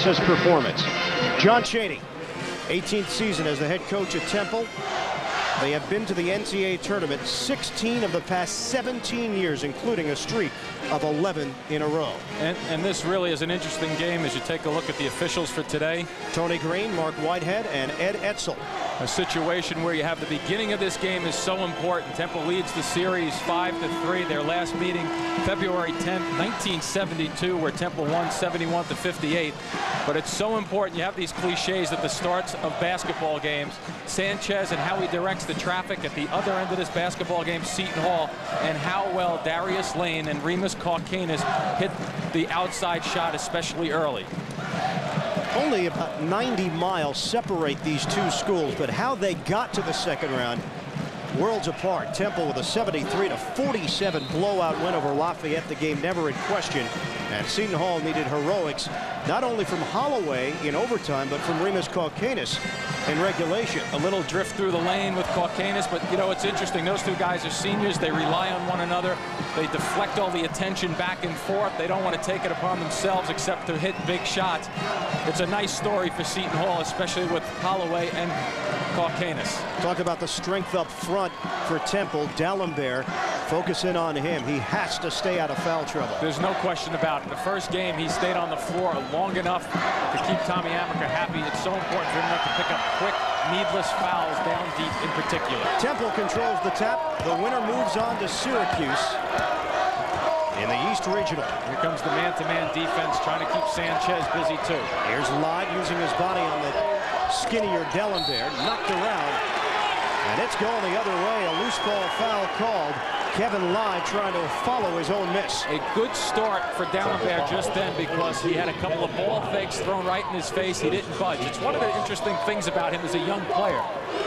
Davis's performance. John Chaney, 18th season as the head coach at Temple. They have been to the NCAA tournament 16 of the past 17 years, including a streak of 11 in a row. And this really is an interesting game as you take a look at the officials for today. Tony Green, Mark Whitehead, and Ed Etzel. A situation where you have the beginning of this game is so important. Temple leads the series 5-3. Their last meeting February 10th, 1972, where Temple won 71-58. But it's so important. You have these cliches at the starts of basketball games. Sanchez and how he directs the traffic at the other end of this basketball game, Seton Hall, and how well Darius Lane and Remus Kaukanis hit the outside shot, especially early. Only about 90 miles separate these two schools, but how they got to the second round, worlds apart. Temple with a 73-47 blowout win over Lafayette, the game never in question. And Seton Hall needed heroics, not only from Holloway in overtime, but from Remus Kaukanis in regulation. A little drift through the lane with Kaukanis, but you know, it's interesting. Those two guys are seniors. They rely on one another. They deflect all the attention back and forth. They don't want to take it upon themselves except to hit big shots. It's a nice story for Seton Hall, especially with Holloway and Kaukanis. Talk about the strength up front for Temple. D'Alembert, focus in on him. He has to stay out of foul trouble. There's no question about it. The first game, he stayed on the floor long enough to keep Tommy Amaker happy. It's so important for him not to pick up quick, needless fouls down deep in particular. Temple controls the tap. The winner moves on to Syracuse in the East Regional. Here comes the man-to-man defense trying to keep Sanchez busy too. Here's Lyde using his body on the skinnier D'Alembert, knocked around, and it's going the other way. A loose ball foul called. Kevin Lyde trying to follow his own miss. A good start for D'Alembert just then because he had a couple of ball fakes thrown right in his face. He didn't budge. It's one of the interesting things about him as a young player.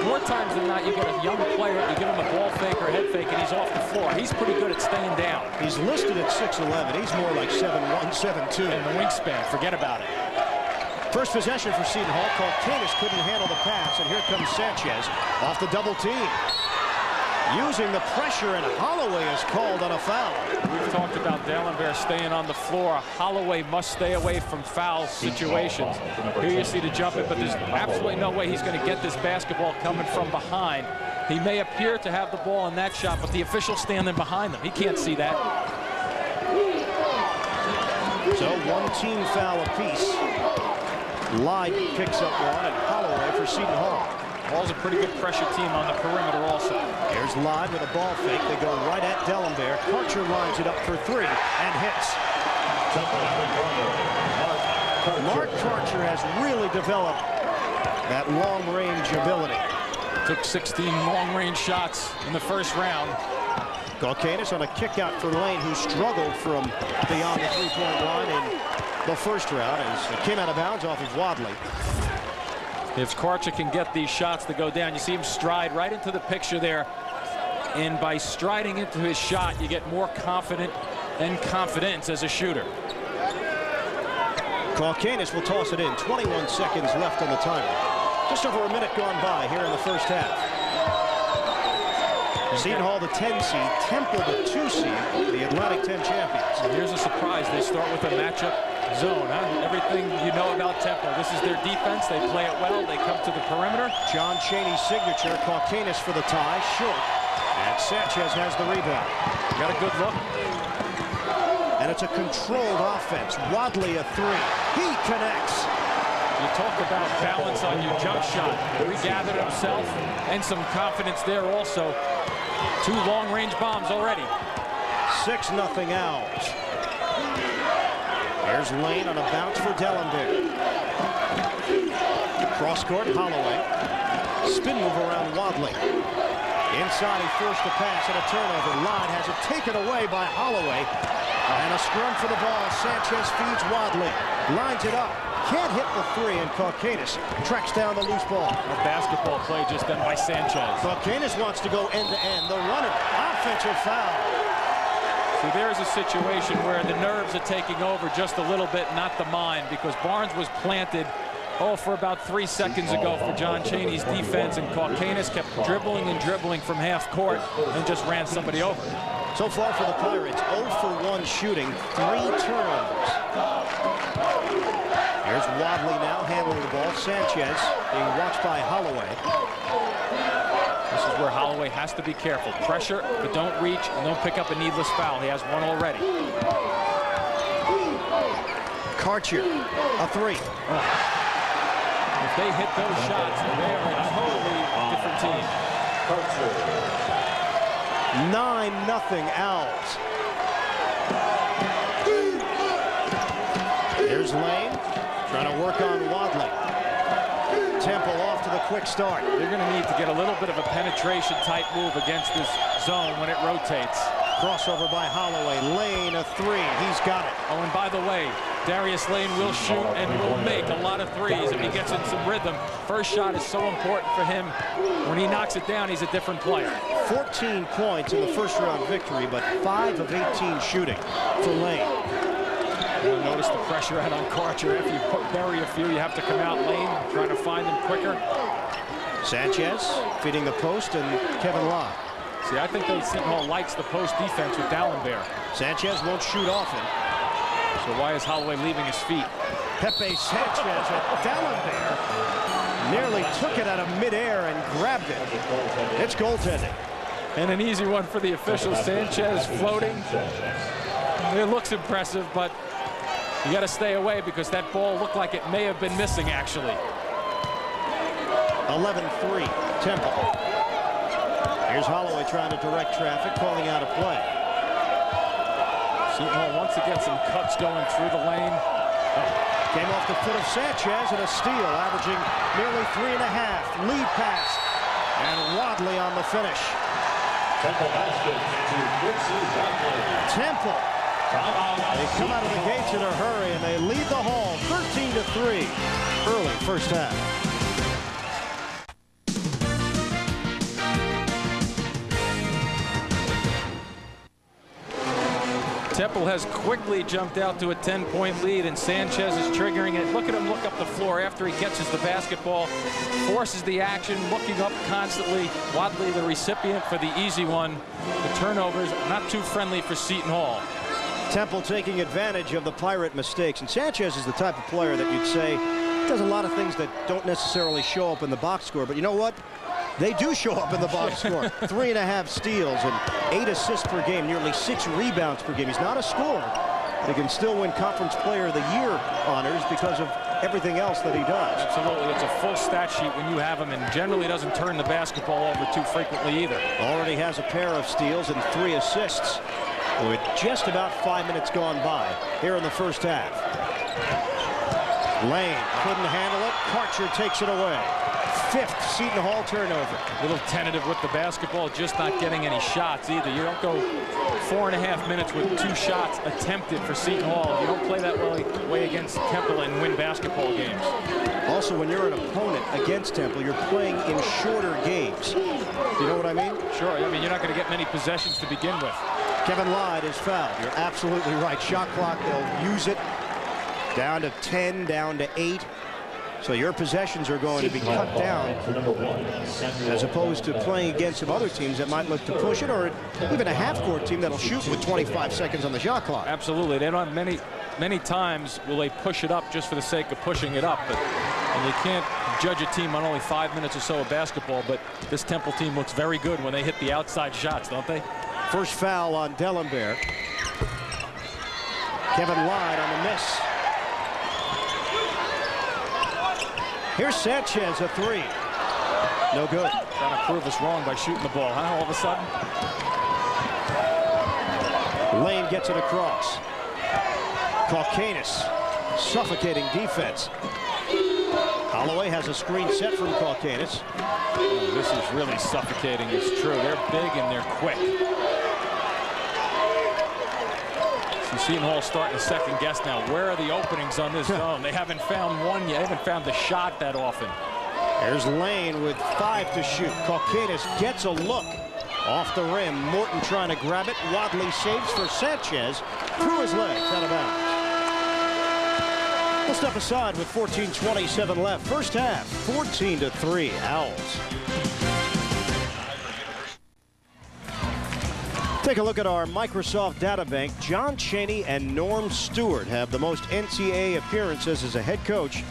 More times than not, you get a young player, you give him a ball fake or head fake, and he's off the floor. He's pretty good at staying down. He's listed at 6'11". He's more like 7'1", 7'2". And the wingspan, forget about it. First possession for Seton Hall. Kaukanis couldn't handle the pass, and here comes Sanchez off the double team. Using the pressure, and Holloway is called on a foul. We've talked about D'Alembert staying on the floor. Holloway must stay away from foul situations. Here you see the jump it, but there's absolutely no way he's going to get this basketball coming from behind. He may appear to have the ball in that shot, but the official's standing behind him. He can't see that. So one team foul apiece. Lyde picks up one, and Holloway for Seton Hall. Hall's a pretty good pressure team on the perimeter also. Here's Lyde with a ball fake. They go right at D'Alembert. Karcher lines it up for three and hits. Mark Karcher has really developed that long-range ability. Took 16 long-range shots in the first round. Kaukanis on a kick out for Lane, who struggled from beyond the three-point line in the first round as it came out of bounds off of Wadley. If Karcher can get these shots to go down, you see him stride right into the picture there. And by striding into his shot, you get more confident and confidence as a shooter. Kaukanis will toss it in. 21 seconds left on the timer. Just over a minute gone by here in the first half. Seton Hall, the 10 seed, Temple, the 2 seed, the Atlantic 10 champions. And here's a surprise. They start with a matchup zone, huh? Everything you know about Temple. This is their defense. They play it well. They come to the perimeter. John Chaney's signature. Kaukanis for the tie, short. And Sanchez has the rebound. Got a good look. And it's a controlled offense. Wadley a three. He connects. You talk about balance on your jump shot. Regathered himself and some confidence there also. 2 long-range bombs already. 6-0 Owls. There's Lane on a bounce for D'Alembert. Cross court, Holloway. Spin move around Wadley. Inside, he forced a pass and a turnover. Lyde has it taken away by Holloway. And a scrum for the ball. Sanchez feeds Wadley. Lines it up. Can't hit the three, and Kaukanis tracks down the loose ball. A basketball play just done by Sanchez. Kaukanis wants to go end-to-end. The runner, offensive foul. So there's a situation where the nerves are taking over just a little bit, not the mind, because Barnes was planted for about 3 seconds ago for John Chaney's defense, and Kaukanis kept dribbling and dribbling from half court and just ran somebody over. So far for the Pirates, 0 for 1 shooting, 3 turnovers. Here's Wadley. ball. Sanchez being watched by Holloway. This is where Holloway has to be careful. Pressure, but don't reach and don't pick up a needless foul. He has one already. Karcher, a three. If they hit those shots, they are a totally different team. 9-0 Owls. Here's Lane trying to work on Wadley. Temple off to the quick start. They're going to need to get a little bit of a penetration type move against this zone when it rotates. Crossover by Holloway. Lane, a three. He's got it. Oh, and by the way, Darius Lane will shoot and will make a lot of threes if he gets in some rhythm. First shot is so important for him. When he knocks it down, he's a different player. 14 points in the first round victory, but 5 of 18 shooting for Lane. You'll notice the pressure out on Karcher. After you bury a few, you have to come out Lane, trying to find them quicker. Sanchez feeding the post, and Kevin Lott. See, I think Seton Hall likes the post defense with Dallenberg. Sanchez won't shoot often. So why is Holloway leaving his feet? Pepe Sanchez at Dallenberg nearly took it out of midair and grabbed it. It's goaltending. And an easy one for the officials. Sanchez floating. It looks impressive, but you got to stay away because that ball looked like it may have been missing, actually. 11-3, Temple. Here's Holloway trying to direct traffic, calling out a play. Seton Hall wants to get some cuts going through the lane. Came off the foot of Sanchez and a steal, averaging nearly 3.5. Lead pass, and Wadley on the finish. Temple. They come out of the gates in a hurry, and they lead the Hall 13-3 early first half. Temple has quickly jumped out to a 10-point lead, and Sanchez is triggering it. Look at him look up the floor after he catches the basketball, forces the action, looking up constantly. Wadley, the recipient for the easy one. The turnovers not too friendly for Seton Hall. Temple taking advantage of the Pirate mistakes, and Sanchez is the type of player that you'd say does a lot of things that don't necessarily show up in the box score, but you know what? They do show up in the box score. 3.5 steals and 8 assists per game, nearly 6 rebounds per game. He's not a scorer, but he can still win Conference Player of the Year honors because of everything else that he does. Absolutely. It's a full stat sheet when you have him, and generally doesn't turn the basketball over too frequently either. Already has a pair of steals and 3 assists with just about 5 minutes gone by here in the first half. Lane couldn't handle it. Karcher takes it away. 5th Seton Hall turnover. A little tentative with the basketball, just not getting any shots either. You don't go 4.5 minutes with 2 shots attempted for Seton Hall. You don't play that way against Temple and win basketball games. Also, when you're an opponent against Temple, you're playing in shorter games. Do you know what I mean? Sure. I mean, you're not going to get many possessions to begin with. Kevin Lott is fouled. You're absolutely right. Shot clock, they'll use it. Down to 10, down to 8. So your possessions are going to be cut down as opposed to playing against some other teams that might look to push it, or even a half-court team that'll shoot with 25 seconds on the shot clock. Absolutely. They don't many times will they push it up just for the sake of pushing it up, and you can't judge a team on only 5 minutes or so of basketball, but this Temple team looks very good when they hit the outside shots, don't they? First foul on Dallenberg. Kevin Lott on the miss. Here's Sanchez, a 3. No good. Trying to prove us wrong by shooting the ball, huh, all of a sudden? Lane gets it across. Caucanis, suffocating defense. Holloway has a screen set from Caucanis. Oh, this is really suffocating, it's true. They're big and they're quick. Seton Hall starting to second guess now. Where are the openings on this zone? They haven't found one yet. They haven't found the shot that often. There's Lane with 5 to shoot. Caucanis gets a look off the rim. Morton trying to grab it. Wadley saves for Sanchez. Through his legs, out of bounds. We'll step aside with 14:27 left. First half, 14-3 Owls. Take a look at our Microsoft data bank. John Chaney and Norm Stewart have the most NCAA appearances as a head coach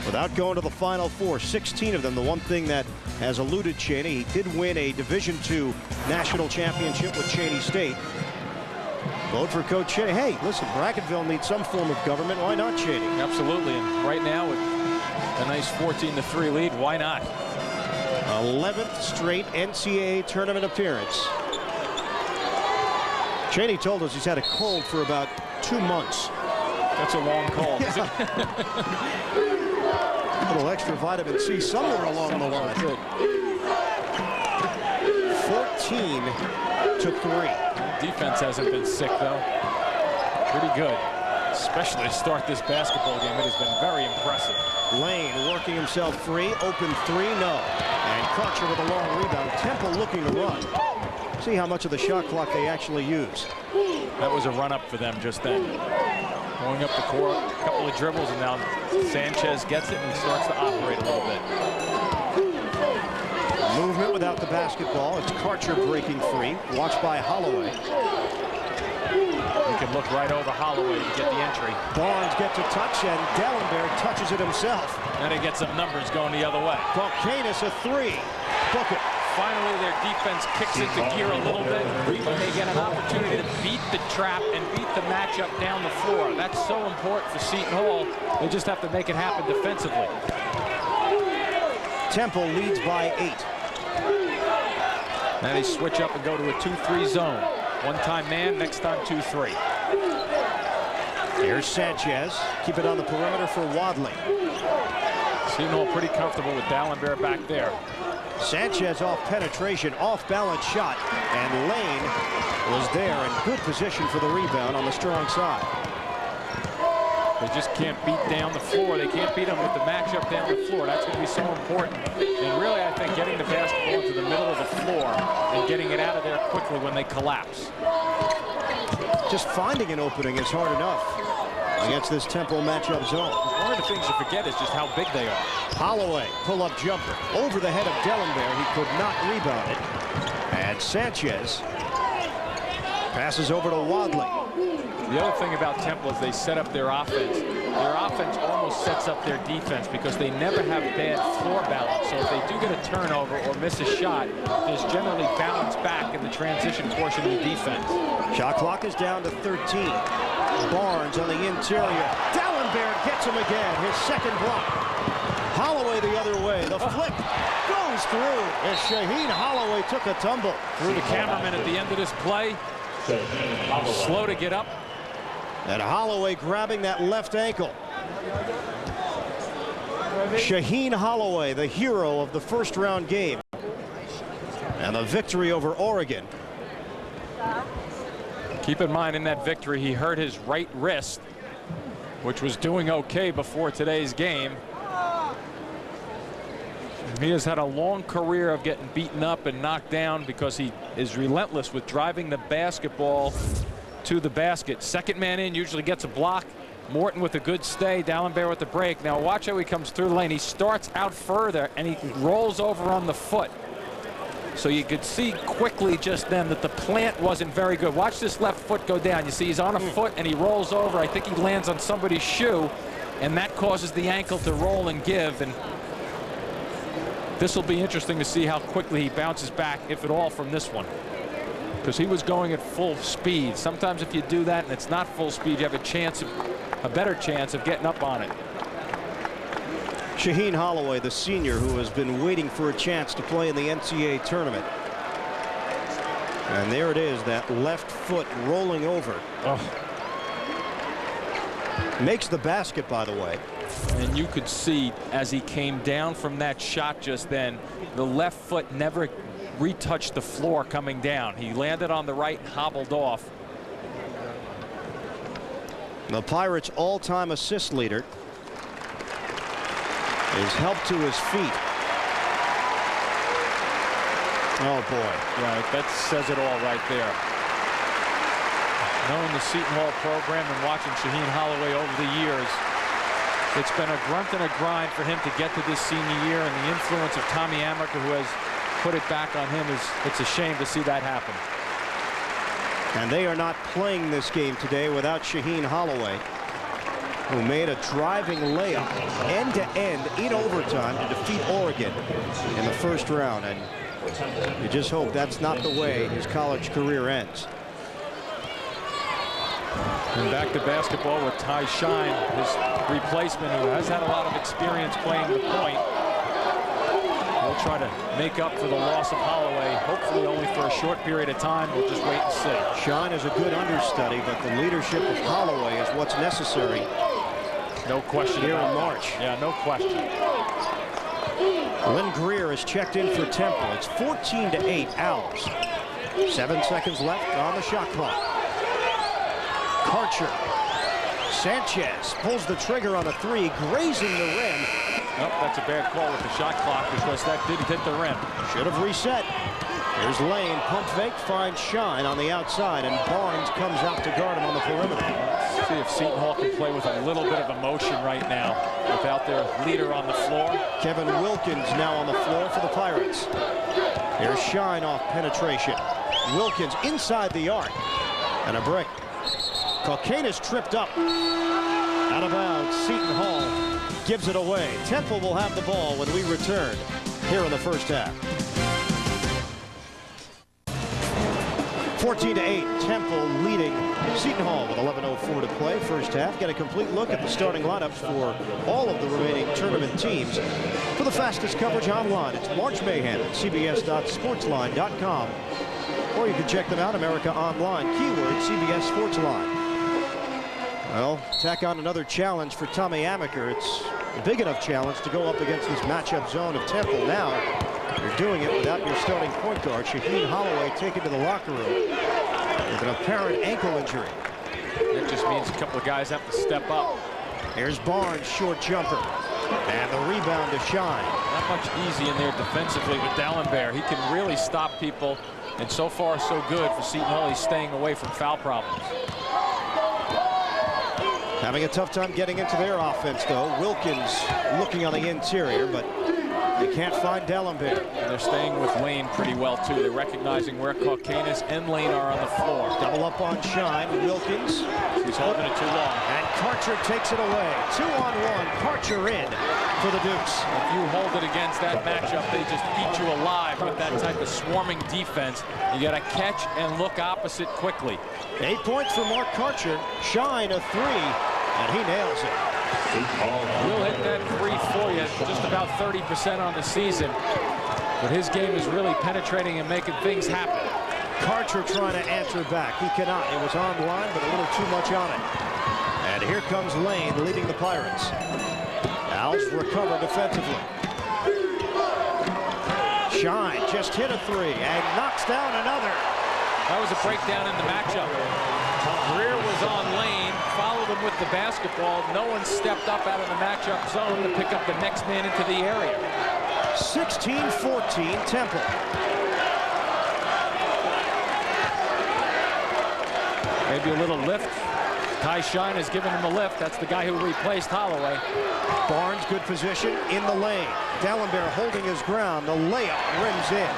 Without going to the Final Four, 16 of them. The one thing that has eluded Cheney, he did win a Division II national championship with Cheney State. Vote for Coach Cheney. Hey, listen, Brackettville needs some form of government. Why not Cheney? Absolutely. And right now, with a nice 14-3 lead, why not? 11th straight NCAA tournament appearance. Cheney told us he's had a cold for about 2 months. That's a long cold. A little extra vitamin C somewhere along the line. 14-3. Defense hasn't been sick, though. Pretty good, especially to start this basketball game. It has been very impressive. Lane working himself free. Open three, no. And Karcher with a long rebound. Temple looking to run. See how much of the shot clock they actually use. That was a run-up for them just then. Going up the court, a couple of dribbles, and now Sanchez gets it and starts to operate a little bit. Movement without the basketball. It's Karcher breaking free. Watched by Holloway. You can look right over Holloway to get the entry. Barnes gets a touch, and Dallenberg touches it himself. And he gets some numbers going the other way. Balkanis a three. Book it. Finally, their defense kicks into gear a little bit when they get an opportunity to beat the trap and beat the matchup down the floor. That's so important for Seton Hall. They just have to make it happen defensively. Temple leads by 8. Now they switch up and go to a 2-3 zone. One time man, next time 2-3. Here's Sanchez. Keep it on the perimeter for Wadley. Seton Hall pretty comfortable with Dallenberg back there. Sanchez off penetration, off balance shot, and Lane was there in good position for the rebound on the strong side. They just can't beat down the floor. They can't beat them with the matchup down the floor. That's going to be so important. And really, I think getting the basketball into the middle of the floor and getting it out of there quickly when they collapse. Just finding an opening is hard enough against this Temple matchup zone. One of the things you forget is just how big they are. Holloway, pull-up jumper over the head of Dallenberg. He could not rebound it. And Sanchez passes over to Wadley. The other thing about Temple is they set up their offense. Their offense almost sets up their defense because they never have bad floor balance. So if they do get a turnover or miss a shot, there's generally balance back in the transition portion of the defense. Shot clock is down to 13. Barnes on the interior. Dallenberg gets him again. His second block. Holloway the other way. The flip goes through as Shaheen Holloway took a tumble. Through the cameraman at the end of this play. Slow to get up. And Holloway grabbing that left ankle. Shaheen Holloway, the hero of the first round game. And the victory over Oregon. Keep in mind, in that victory, he hurt his right wrist, which was doing okay before today's game. He has had a long career of getting beaten up and knocked down because he is relentless with driving the basketball to the basket. Second man in usually gets a block. Morton with a good stay. Dallenberg with the break. Now watch how he comes through the lane. He starts out further and he rolls over on the foot. So you could see quickly just then that the plant wasn't very good. Watch this left foot go down. You see he's on a foot and he rolls over. I think he lands on somebody's shoe, and that causes the ankle to roll and give. And this will be interesting to see how quickly he bounces back, if at all, from this one. Because he was going at full speed. Sometimes if you do that and it's not full speed, you have a better chance of getting up on it. Shaheen Holloway, the senior who has been waiting for a chance to play in the NCAA tournament. And there it is, that left foot rolling over. Oh. Makes the basket, by the way. And you could see as he came down from that shot just then, the left foot never retouched the floor coming down. He landed on the right and hobbled off. The Pirates' all-time assist leader is helped to his feet. Oh boy. Right, that says it all right there. Knowing the Seton Hall program and watching Shaheen Holloway over the years, it's been a grunt and a grind for him to get to this senior year, and the influence of Tommy Amaker, who has put it back on him, it's a shame to see that happen. And they are not playing this game today without Shaheen Holloway. who made a driving layup end-to-end in overtime to defeat Oregon in the first round. And you just hope that's not the way his college career ends. And back to basketball with Ty Shine, his replacement, who has had a lot of experience playing the point. He'll try to make up for the loss of Holloway, hopefully only for a short period of time. We'll just wait and see. Shine is a good understudy, but the leadership of Holloway is what's necessary. No question here in March. Yeah, no question. Lynn Greer is checked in for Temple. It's 14-8 Owls. 7 seconds left on the shot clock. Karcher. Sanchez pulls the trigger on a three, grazing the rim. Nope, that's a bad call with the shot clock because that didn't hit the rim. Should have reset. Here's Lane, pump fake, finds Shine on the outside, and Barnes comes out to guard him on the perimeter. Let's see if Seton Hall can play with a little bit of emotion right now without their leader on the floor. Kevin Wilkins now on the floor for the Pirates. Here's Shine off penetration. Wilkins inside the arc. And a break. Kalkanis tripped up. Out of bounds. Seton Hall gives it away. Temple will have the ball when we return here in the first half. 14-8, Temple leading Seton Hall with 11:04 to play. First half. Get a complete look at the starting lineups for all of the remaining tournament teams. For the fastest coverage online, it's March Mayhem at cbs.sportsline.com. Or you can check them out, America Online, keyword CBS Sportsline. Well, tack on another challenge for Tommy Amaker. It's a big enough challenge to go up against this matchup zone of Temple. Now, you're doing it without your starting point guard, Shaheen Holloway, taken to the locker room with an apparent ankle injury. That just means a couple of guys have to step up. Here's Barnes, short jumper. And the rebound to Shine. Not much easy in there defensively with D'Alembert. He can really stop people, and so far so good for Seton Hall. He's staying away from foul problems. Having a tough time getting into their offense, though. Wilkins looking on the interior, but they can't find D'Alembert. And they're staying with Lane pretty well, too. They're recognizing where Kalkanis and Lane are on the floor. Double up on Shine. Wilkins. He's holding it too long. And Karcher takes it away. 2-on-1. Karcher in for the Dukes. If you hold it against that matchup, they just eat you alive with that type of swarming defense. You got to catch and look opposite quickly. 8 points for Mark Karcher. Shine a three, and he nails it. He'll hit that three for you, just about 30% on the season. But his game is really penetrating and making things happen. Karcher trying to answer back. He cannot. It was on line, but a little too much on it. And here comes Lane leading the Pirates. Owls recover defensively. Shine just hit a three and knocks down another. That was a breakdown in the matchup. Greer was on Lane, followed him with the basketball. No one stepped up out of the matchup zone to pick up the next man into the area. 16-14 Temple. Maybe a little lift. Ty Shine has given him a lift. That's the guy who replaced Holloway. Barnes, good position in the lane. D'Alembert holding his ground. The layup rims in.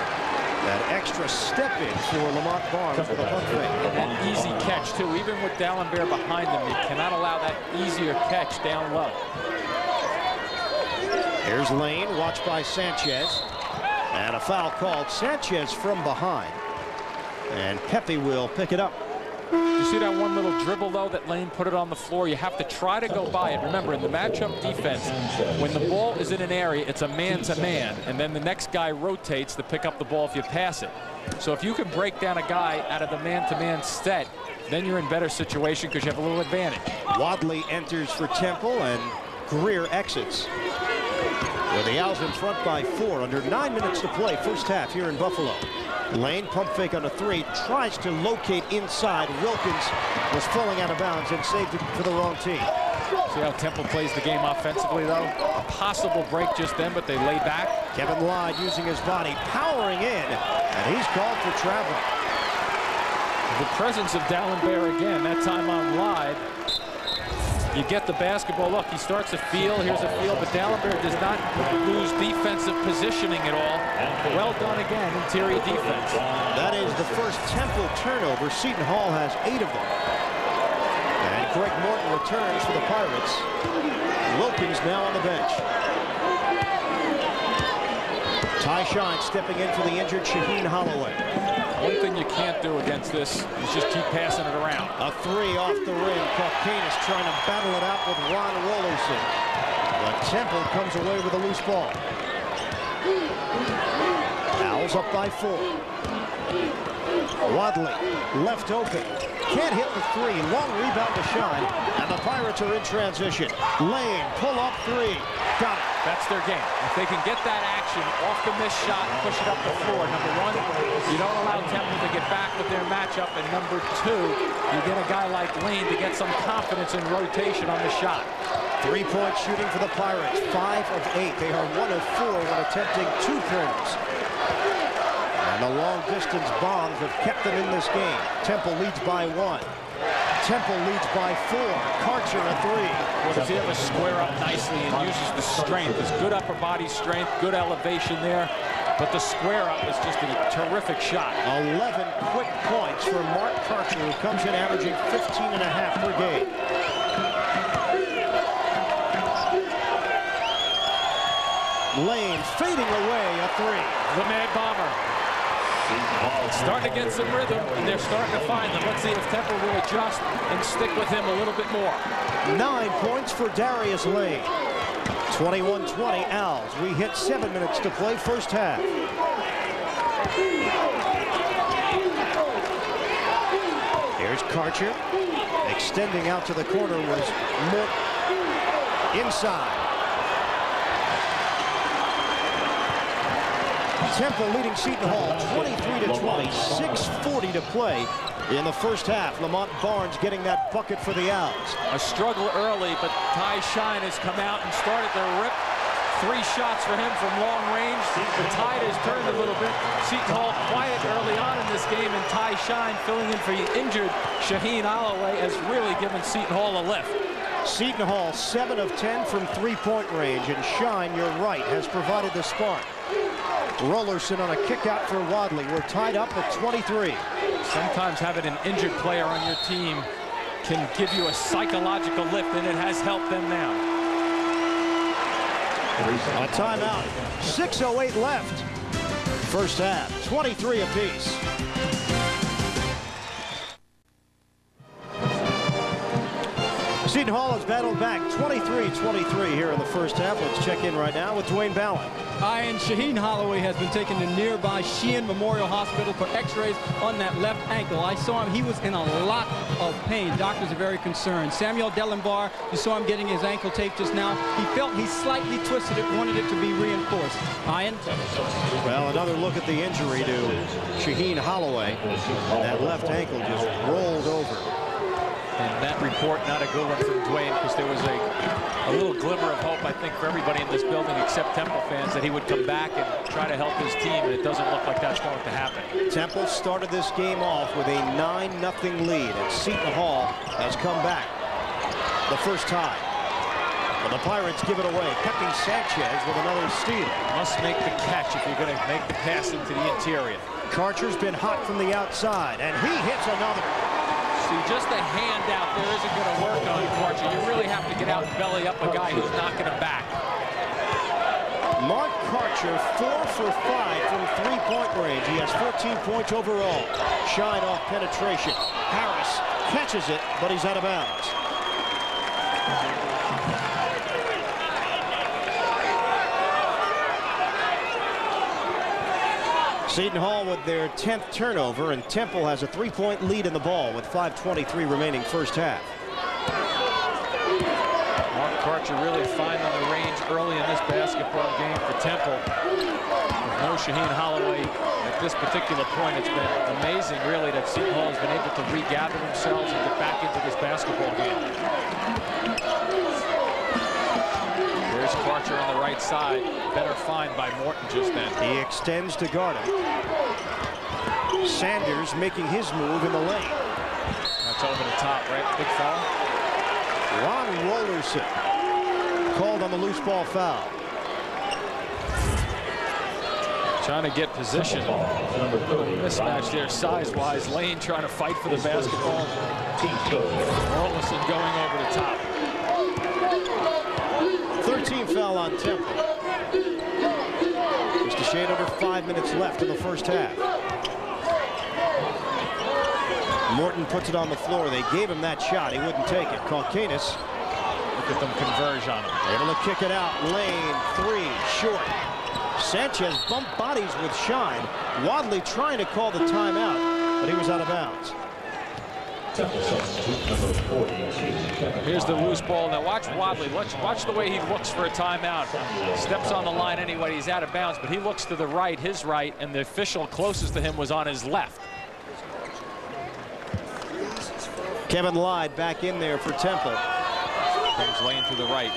That extra step in for Lamont Barnes with a pump fake. An easy catch, too. Even with D'Alembert behind him, you cannot allow that easier catch down low. Here's Lane, watched by Sanchez. And a foul called. Sanchez from behind. And Pepe will pick it up. You see that one little dribble, though, that Lane put it on the floor? You have to try to go by it. Remember, in the matchup defense, when the ball is in an area, it's a man-to-man, and then the next guy rotates to pick up the ball if you pass it. So if you can break down a guy out of the man-to-man set, then you're in better situation because you have a little advantage. Wadley enters for Temple, and Greer exits. With the Owls in front by 4, under 9 minutes to play, first half here in Buffalo. Lane, pump fake on a three, tries to locate inside. Wilkins was falling out of bounds and saved it for the wrong team. See how Temple plays the game offensively, though? A possible break just then, but they lay back. Kevin Lyde using his body, powering in, and he's called for traveling. The presence of D'Alembert again, that time on Lyde. You get the basketball. Look, he starts a feel. Here's a feel, but D'Alembert does not lose defensive positioning at all. Well done again, interior defense. That is the first Temple turnover. Seton Hall has 8 of them. And Greg Morton returns for the Pirates. Wilkins now on the bench. Ty Shine stepping in for the injured Shaheen Holloway. One thing you can't do against this is just keep passing it around. A three off the rim. Kalkanis trying to battle it out with Ron Rollerson. But Temple comes away with a loose ball. Owls up by 4. Wadley left open. Can't hit the three. Long rebound to Shine. And the Pirates are in transition. Lane, pull up 3. Got it. That's their game. If they can get that action off the missed shot and push it up the floor, number one, you don't allow Temple to get back with their matchup. And number two, you get a guy like Lane to get some confidence in rotation on the shot. 3-point shooting for the Pirates. 5 of 8. They are 1 of 4 when attempting 2-pointers. And the long-distance bombs have kept them in this game. Temple leads by 1. Temple leads by 4. Karcher a 3. Well, does he ever square up nicely and uses the strength? His good upper body strength, good elevation there. But the square up is just a terrific shot. 11 quick points for Mark Karcher, who comes in averaging 15.5 per game. Lane fading away a 3. The Mad Bomber. Starting to get some rhythm, and they're starting to find them. Let's see if Temple will adjust and stick with him a little bit more. 9 points for Darius Lane. 21-20 Owls. We hit 7 minutes to play first half. Here's Karcher. Extending out to the corner was Morton. Inside. Temple leading Seton Hall 23-20, 6:40 to play in the first half. Lamont Barnes getting that bucket for the Owls. A struggle early, but Ty Shine has come out and started to rip. 3 shots for him from long range. The tide has turned a little bit. Seton Hall quiet early on in this game, and Ty Shine filling in for the injured Shaheen Holloway has really given Seton Hall a lift. Seton Hall 7 of 10 from 3-point range, and Shine, you're right, has provided the spark. Rollerson on a kick out for Wadley. We're tied up at 23. Sometimes having an injured player on your team can give you a psychological lift, and it has helped them now. A timeout. 6:08 left. First half, 23 apiece. Seton Hall has battled back 23-23 here in the first half. Let's check in right now with Dwayne Ballin. And Shaheen Holloway has been taken to nearby Sheehan Memorial Hospital for x-rays on that left ankle. I saw him. He was in a lot of pain. Doctors are very concerned. Samuel Delambar, you saw him getting his ankle taped just now. He felt he slightly twisted it, wanted it to be reinforced. Ian? Well, another look at the injury to Shaheen Holloway. That left ankle just rolled over. And that report, not a good one from Dwayne, because there was a little glimmer of hope, I think, for everybody in this building except Temple fans, that he would come back and try to help his team, and it doesn't look like that's going to happen. Temple started this game off with a 9-0 lead, and Seton Hall has come back. The first tie. But the Pirates give it away. Pepe Sanchez with another steal. Must make the catch if you're going to make the pass into the interior. Karcher's been hot from the outside, and he hits another. See, just a hand out there isn't going to work on Karcher. You really have to get out and belly up a guy who's knocking him back. Mark Karcher, 4 for 5 from 3-point range. He has 14 points overall. Shine off penetration. Harris catches it, but he's out of bounds. Seton Hall with their 10th turnover, and Temple has a 3-point lead in the ball with 5:23 remaining first half. Mark Karcher really fine on the range early in this basketball game for Temple. With no Shaheen Holloway at this particular point, it's been amazing, really, that Seton Hall has been able to regather themselves and get back into this basketball game. There's Karcher on the right side. Better find by Morton just then. He extends to guard him. Sanders making his move in the lane. That's over the top, right? Big foul. Ron Rollerson called on the loose ball foul. Trying to get position. A little mismatch there size-wise. Lane trying to fight for the basketball. Orlison going over the top. 13 foul on Temple. Just a shade over 5 minutes left in the first half. Morton puts it on the floor. They gave him that shot. He wouldn't take it. Kalkanis. Look at them converge on him. Able to kick it out. Lane, three, short. Sanchez bumped bodies with Shine. Wadley trying to call the timeout, but he was out of bounds. Here's the loose ball. Now watch Wadley. Watch the way he looks for a timeout. Steps on the line anyway. He's out of bounds, but he looks to the right, his right, and the official closest to him was on his left. Kevin Lyde back in there for Temple. Comes Lane to the right.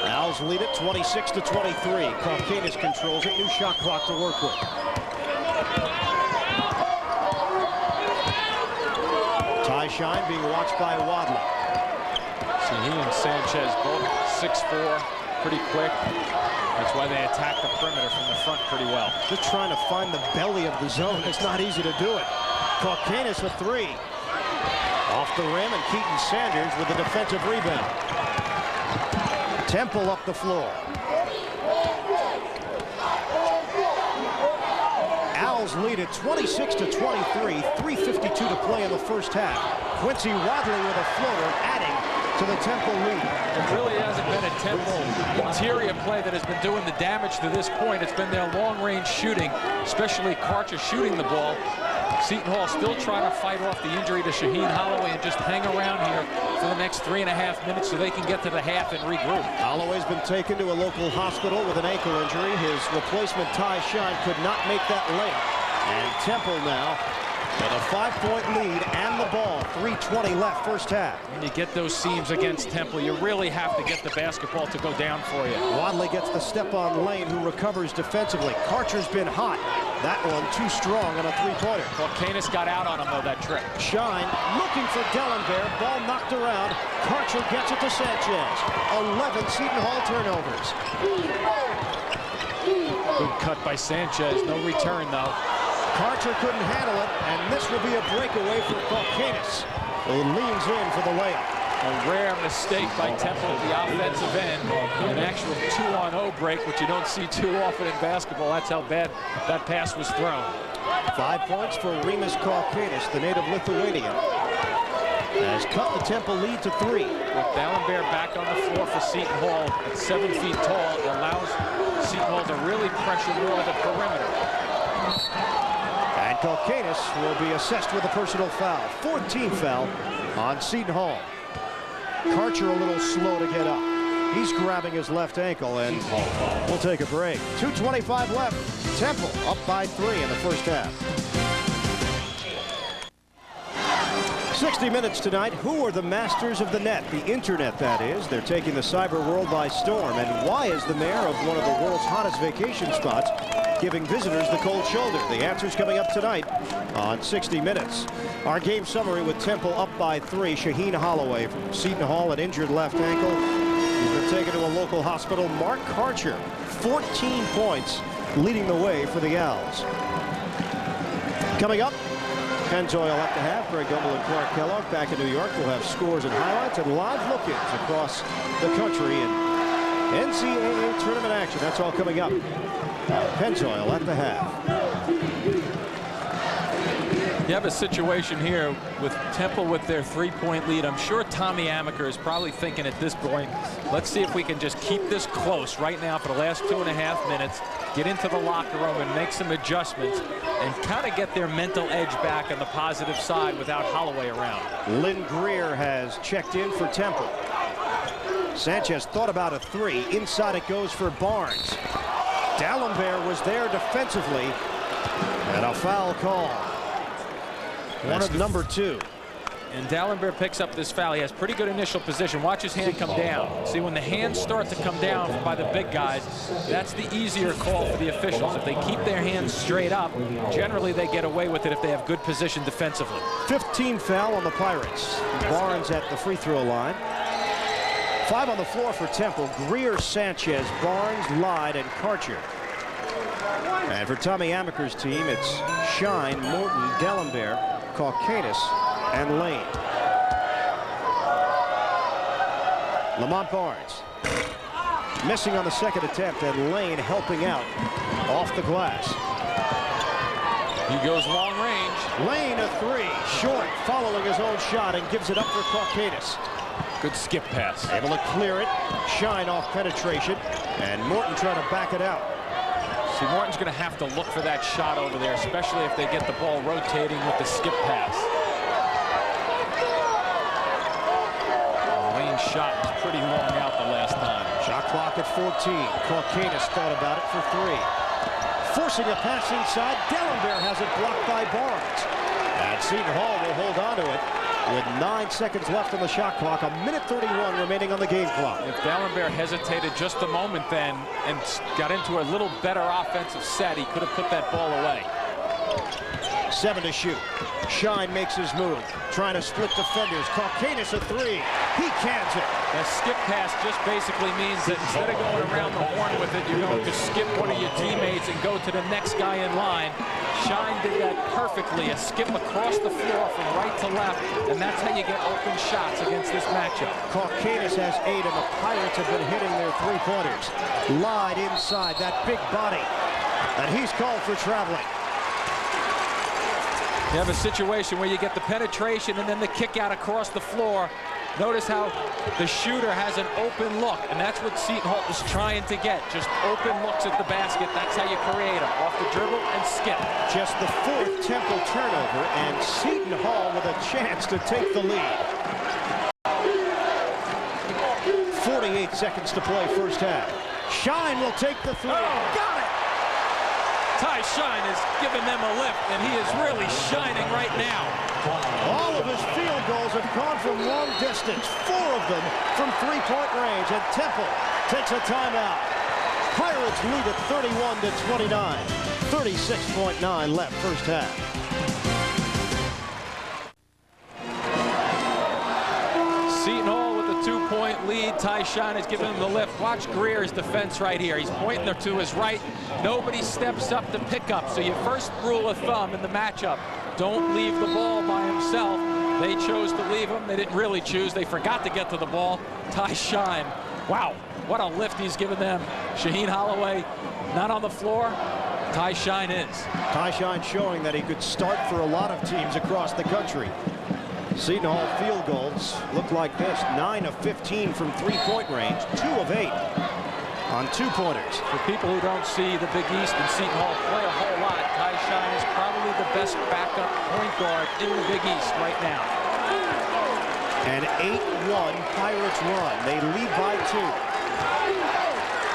Owls lead it 26-23. Kalkanis controls it. New shot clock to work with. Ty Shine being watched by Wadley. See, he and Sanchez both 6'4", pretty quick. That's why they attack the perimeter from the front pretty well. Just trying to find the belly of the zone. It's not easy to do it. Kalkanis a three. Off the rim, and Keaton Sanders with a defensive rebound. Temple up the floor. Owls lead it 26-23. 3:52 to play in the first half. Quincy Wadley with a floater, adding to the Temple lead. It really hasn't been a Temple interior play that has been doing the damage to this point. It's been their long-range shooting, especially Karcher shooting the ball. Seton Hall still trying to fight off the injury to Shaheen Holloway and just hang around here for the next 3.5 minutes so they can get to the half and regroup. Holloway's been taken to a local hospital with an ankle injury. His replacement, Ty Shine, could not make that layup. And Temple now with a 5-point lead and the ball. 3:20 left, first half. When you get those seams against Temple, you really have to get the basketball to go down for you. Wadley gets the step on Lane, who recovers defensively. Karcher's been hot. That one too strong on a three-pointer. Kalkanis got out on him, though, that trip. Shine looking for Dellenberg. Ball knocked around. Karcher gets it to Sanchez. 11 Seton Hall turnovers. Good cut by Sanchez. No return, though. Karcher couldn't handle it, and this will be a breakaway for Kalkanis, who leans in for the layup. A rare mistake by Temple at the offensive end. An actual 2-on-0 break, which you don't see too often in basketball. That's how bad that pass was thrown. 5 points for Rimas Kalkanis, the native Lithuanian. Has cut the Temple lead to 3. With Dallenberg back on the floor for Seton Hall at 7 feet tall, it allows Seton Hall to really pressure more of the perimeter. And Kalkanis will be assessed with a personal foul. 14th foul on Seton Hall. Karcher a little slow to get up. He's grabbing his left ankle, and we'll take a break. 2:25 left. Temple up by 3 in the first half. 60 minutes tonight. Who are the masters of the net? The internet, that is. They're taking the cyber world by storm. And why is the mayor of one of the world's hottest vacation spots giving visitors the cold shoulder? The answer's coming up tonight on 60 Minutes. Our game summary with Temple up by 3. Shaheen Holloway from Seton Hall, an injured left ankle. He's been taken to a local hospital. Mark Karcher, 14 points, leading the way for the Owls. Coming up, Pennzoil at the half. Greg Gumbel and Clark Kellogg back in New York. We'll have scores and highlights and live look-ins across the country in NCAA tournament action. That's all coming up. Pennzoil at the half. You have a situation here with Temple with their 3-point lead. I'm sure Tommy Amaker is probably thinking at this point, let's see if we can just keep this close right now for the last 2.5 minutes, get into the locker room and make some adjustments and kind of get their mental edge back on the positive side without Holloway around. Lynn Greer has checked in for Temple. Sanchez thought about a 3. Inside it goes for Barnes. Dallenberg was there defensively, and a foul call. One of number 2. And Dallenberg picks up this foul. He has pretty good initial position. Watch his hand come down. See, when the hands start to come down by the big guys, that's the easier call for the officials. If they keep their hands straight up, generally they get away with it if they have good position defensively. 15 foul on the Pirates. Barnes at the free throw line. 5 on the floor for Temple. Greer, Sanchez, Barnes, Lyde, and Karcher. And for Tommy Amaker's team, it's Shine, Morton, D'Alembert, Caucanis, and Lane. Lamont Barnes missing on the second attempt, and Lane helping out off the glass. He goes long range. Lane a three, short, following his own shot, and gives it up for Caucanis. Good skip pass. Able to clear it. Shine off penetration, and Morton trying to back it out. See, Morton's going to have to look for that shot over there, especially if they get the ball rotating with the skip pass. Lane's shot was pretty long out the last time. Shot clock at 14. Caucanis thought about it for three. Forcing a pass inside. D'Alembert has it blocked by Barnes. And Seton Hall will hold on to it with 9 seconds left on the shot clock. 1:31 remaining on the game clock. If D'Alembert hesitated just a moment then and got into a little better offensive set, he could have put that ball away. 7 to shoot. Shine makes his move, trying to split defenders. Caucanis a three. He cans it. That skip pass just basically means that instead of going around the horn with it, you're going to skip one of your teammates and go to the next guy in line. Shine did that perfectly, a skip across the floor from right to left, and that's how you get open shots against this matchup. Caucanis has 8, and the Pirates have been hitting their three-pointers. Lied inside that big body, and he's called for traveling. You have a situation where you get the penetration and then the kick out across the floor. Notice how the shooter has an open look, and that's what Seton Hall is trying to get. Just open looks at the basket. That's how you create them. Off the dribble and skip. Just the 4th Temple turnover, and Seton Hall with a chance to take the lead. 48 seconds to play first half. Shine will take the three. Oh. Got it! Ty Shine is giving them a lift, and he is really shining right now. All of his field goals have gone from long distance, 4 of them from three-point range, and Temple takes a timeout. Pirates lead at 31-29. 36.9 left first half. Seton Hall with a 2-point lead. Ty Shine is giving him the lift. Watch Greer's defense right here. He's pointing to his right. Nobody steps up to pick up. So your first rule of thumb in the matchup, don't leave the ball by himself. They chose to leave him. They didn't really choose. They forgot to get to the ball. Ty Shine, wow, what a lift he's given them. Shaheen Holloway not on the floor. Ty Shine is. Ty Shine showing that he could start for a lot of teams across the country. Seton Hall field goals look like this: 9 of 15 from three-point range, 2 of 8 on two-pointers. For people who don't see the Big East and Seton Hall play a whole lot, Ty Shine is probably the best backup point guard in the Big East right now. An 8-1 Pirates run. They lead by 2.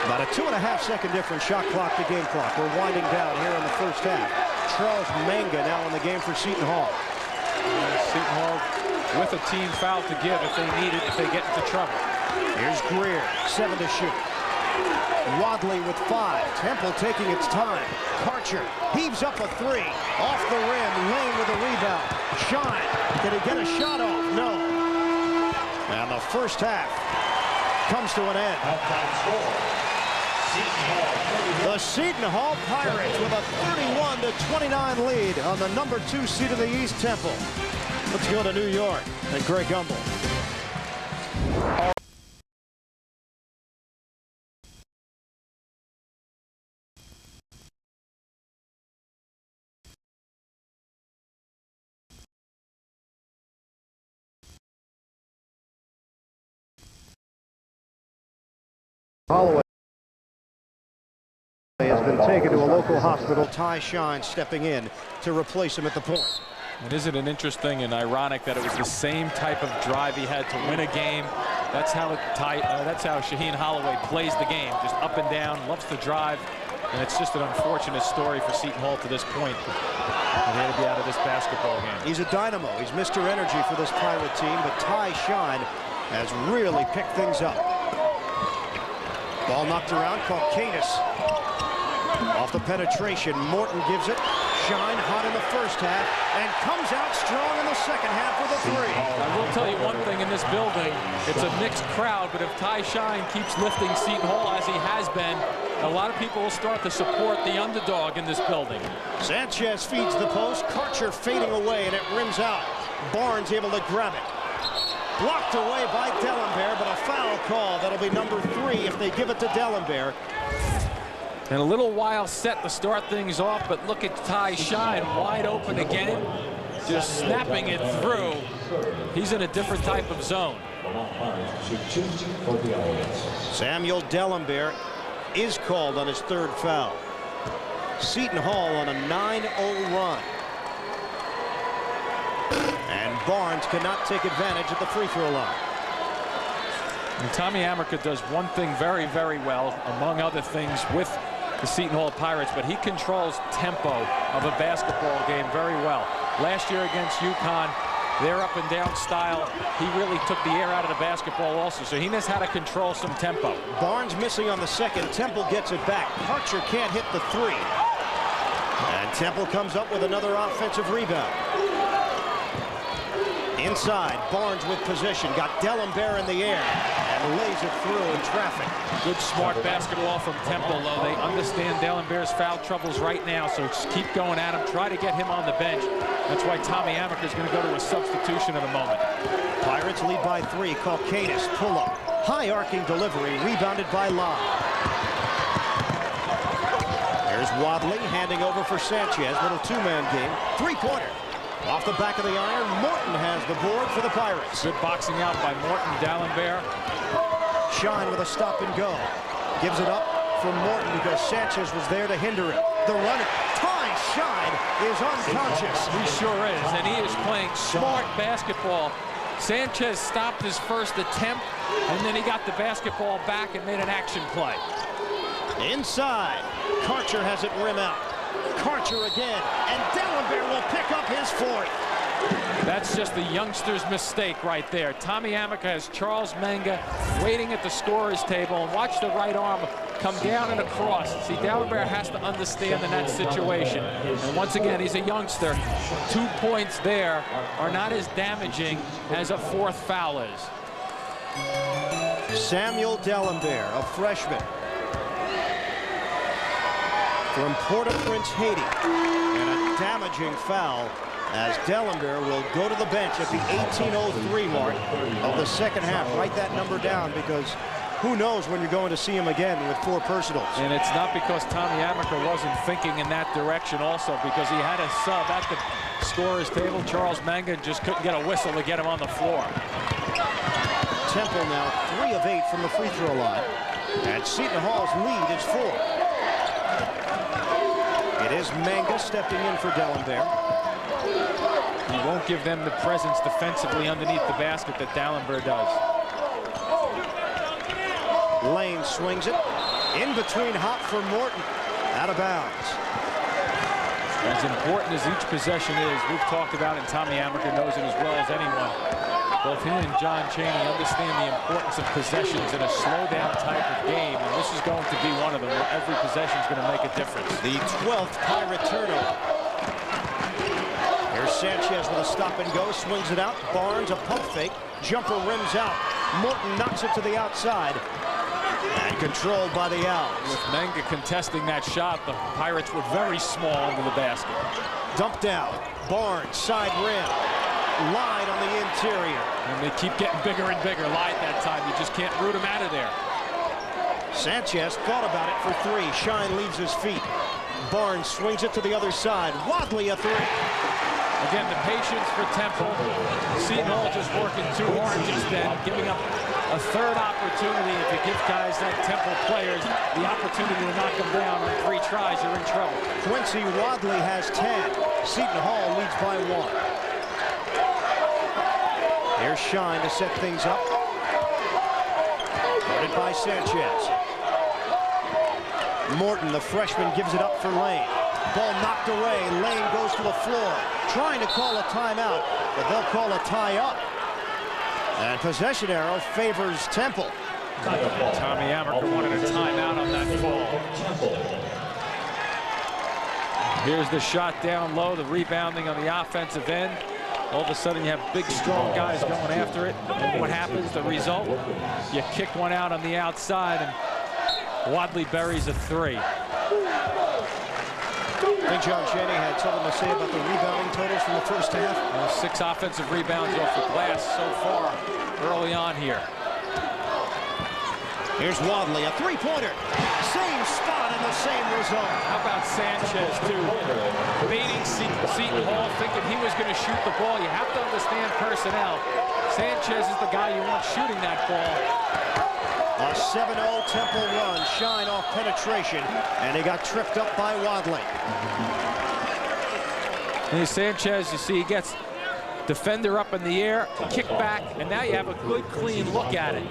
About a 2.5-second difference shot clock to game clock. We're winding down here in the first half. Charles Manga now in the game for Seton Hall. Seton Hall with a team foul to give if they need it, if they get into trouble. Here's Greer, 7 to shoot. Wadley with 5. Temple taking its time. Karcher heaves up a 3. Off the rim. Lane with a rebound. Shine. Can he get a shot off? No. And the first half comes to an end. The Seton Hall Pirates with a 31-29 lead on the number 2 seed in the East, Temple. Let's go to New York and Greg Gumbel. Holloway has been taken to a local hospital. Ty Shine stepping in to replace him at the point. And isn't it interesting and ironic that it was the same type of drive he had to win a game? That's how Shaheen Holloway plays the game, just up and down, loves to drive, and it's just an unfortunate story for Seton Hall to this point. They had to be out of this basketball game. He's a dynamo. He's Mr. Energy for this Pirate team, but Ty Shine has really picked things up. Ball knocked around. Caucanis off the penetration. Morton gives it. Shine hot in the first half and comes out strong in the second half with a three. I will tell you one thing in this building. It's a mixed crowd, but if Ty Shine keeps lifting Seton Hall as he has been, a lot of people will start to support the underdog in this building. Sanchez feeds the post. Karcher fading away, and it rims out. Barnes able to grab it. Blocked away by Dellenbear, but a foul call. That'll be number 3 if they give it to Dellenbear. And a little while set to start things off, but look at Ty Shine wide open again, just snapping it through. He's in a different type of zone. Samuel Dellenbear is called on his 3rd foul. Seton Hall on a 9-0 run. And Barnes cannot take advantage at the free throw line. And Tommy Amaker does one thing very, very well, among other things, with the Seton Hall Pirates, but he controls tempo of a basketball game very well. Last year against UConn, their up and down style, he really took the air out of the basketball also, so he knows how to control some tempo. Barnes missing on the second. Temple gets it back. Karcher can't hit the 3. And Temple comes up with another offensive rebound. Inside, Barnes with possession. Got Dellenbear in the air and lays it through in traffic. Good, smart basketball from Temple, though. They understand Dellenbear's foul troubles right now, so just keep going at him. Try to get him on the bench. That's why Tommy Amaker is going to go to a substitution in a moment. Pirates lead by 3. Kalkanis pull-up. High arcing delivery, rebounded by Lyon. There's Wadley handing over for Sanchez. Little 2-man game. 3-pointer. Off the back of the iron, Morton has the board for the Pirates. Good boxing out by Morton. Dellenbear. Shine with a stop and go. Gives it up for Morton because Sanchez was there to hinder him. The runner, Ty Shine, is unconscious. He sure is, and he is playing smart basketball. Sanchez stopped his first attempt, and then he got the basketball back and made an action play. Inside, Karcher has it rim out. Karcher again, and Dellenbear will pick up his 4th. That's just the youngster's mistake right there. Tommy Amaker has Charles Menga waiting at the scorer's table, and watch the right arm come down and across. See, Dellenbear has to understand in that situation. And once again, he's a youngster. 2 points there are not as damaging as a 4th foul is. Samuel Dellenbear, a freshman from Port-au-Prince, Haiti, and a damaging foul as Dellenbear will go to the bench at the 18:03 mark of the second half. Write that number down, because who knows when you're going to see him again with 4 personals. And it's not because Tommy Amaker wasn't thinking in that direction also, because he had a sub at the scorer's table. Charles Menga just couldn't get a whistle to get him on the floor. Temple now 3 of 8 from the free throw line, and Seton Hall's lead is 4. It is Menga stepping in for Dellenbear. He won't give them the presence defensively underneath the basket that Dellenbear does. Lane swings it. In between, hot for Morton. Out of bounds. As important as each possession is, we've talked about it, and Tommy Amaker knows it as well as anyone. Both he and John Chaney understand the importance of possessions in a slow-down type of game, and this is going to be one of them where every possession is going to make a difference. The 12th Pirate turnover. Here's Sanchez with a stop and go, swings it out. Barnes, a pump fake. Jumper rims out. Morton knocks it to the outside. And controlled by the Owls. With Menga contesting that shot, the Pirates were very small into the basket. Dumped down. Barnes, side rim. Line on the interior. And they keep getting bigger and bigger. Lied that time. You just can't root him out of there. Sanchez thought about it for 3. Shine leaves his feet. Barnes swings it to the other side. Wadley a 3. Again, the patience for Temple. Seton Hall just working too hard just then, giving up a 3rd opportunity. If you give guys like Temple players the opportunity to knock them down on 3 tries, you're in trouble. Quincy Wadley has 10. Seton Hall leads by 1. Here's Shine to set things up. Guarded by Sanchez. Morton, the freshman, gives it up for Lane. Ball knocked away. Lane goes to the floor, trying to call a timeout, but they'll call a tie-up. And possession arrow favors Temple. Tommy Amaker wanted a timeout on that fall. Here's the shot down low, the rebounding on the offensive end. All of a sudden you have big, strong guys going after it. And what happens, the result? You kick one out on the outside, and Wadley buries a three. I think John Janney had something to say about the rebounding totals from the first half. 6 offensive rebounds off the glass so far early on here. Here's Wadley, a three-pointer. Same spot and the same result. How about Sanchez, too? Baiting Seton Hall, thinking he was going to shoot the ball. You have to understand personnel. Sanchez is the guy you want shooting that ball. A 7-0 Temple run. Shine off penetration, and he got tripped up by Wadley. And Sanchez, you see, he gets defender up in the air, kick back, and now you have a good, clean look at it.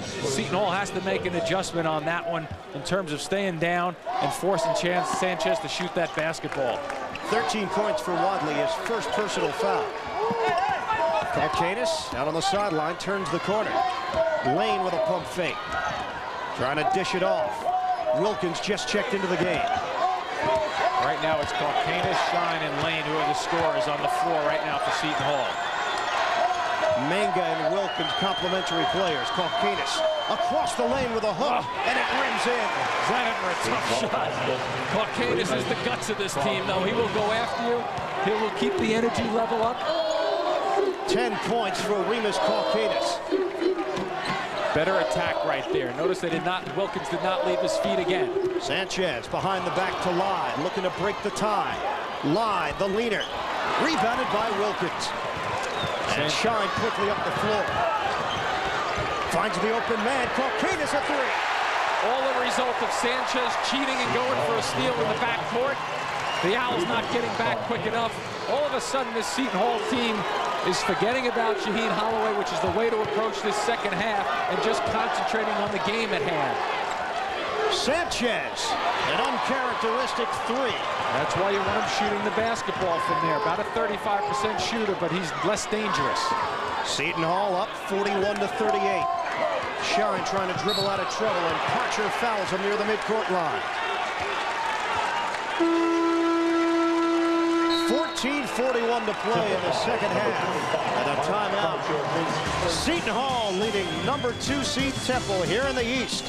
Seton Hall has to make an adjustment on that one in terms of staying down and forcing Sanchez to shoot that basketball. 13 points for Wadley, his first personal foul. Kalkanis out on the sideline, turns the corner. Lane with a pump fake. Trying to dish it off. Wilkins just checked into the game. Right now it's Kalkanis, Shine, and Lane who are the scorers on the floor right now for Seton Hall. Manga and Wilkins, complementary players. Kalkanis across the lane with a hook, and it rims in. Brennan for a tough shot. Kalkanis is the guts of this team, though. He will go after you. He will keep the energy level up. 10 points for Remus Kalkanis. Better attack right there. Notice Wilkins did not leave his feet again. Sanchez behind the back to Lyde, looking to break the tie. Lyde, the leaner, rebounded by Wilkins. And Shine quickly up the floor. Finds the open man. Kalkanis a three. All a result of Sanchez cheating and going for a steal in the backcourt. The Owls not getting back quick enough. All of a sudden, this Seton Hall team is forgetting about Shaheen Holloway, which is the way to approach this second half, and just concentrating on the game at hand. Sanchez, an uncharacteristic three. That's why you want him shooting the basketball from there. About a 35% shooter, but he's less dangerous. Seton Hall up 41-38. Shine trying to dribble out of trouble, and Parcher fouls him near the midcourt line. 14:41 to play in the second half. And a timeout. Seton Hall leading number 2 seed Temple here in the East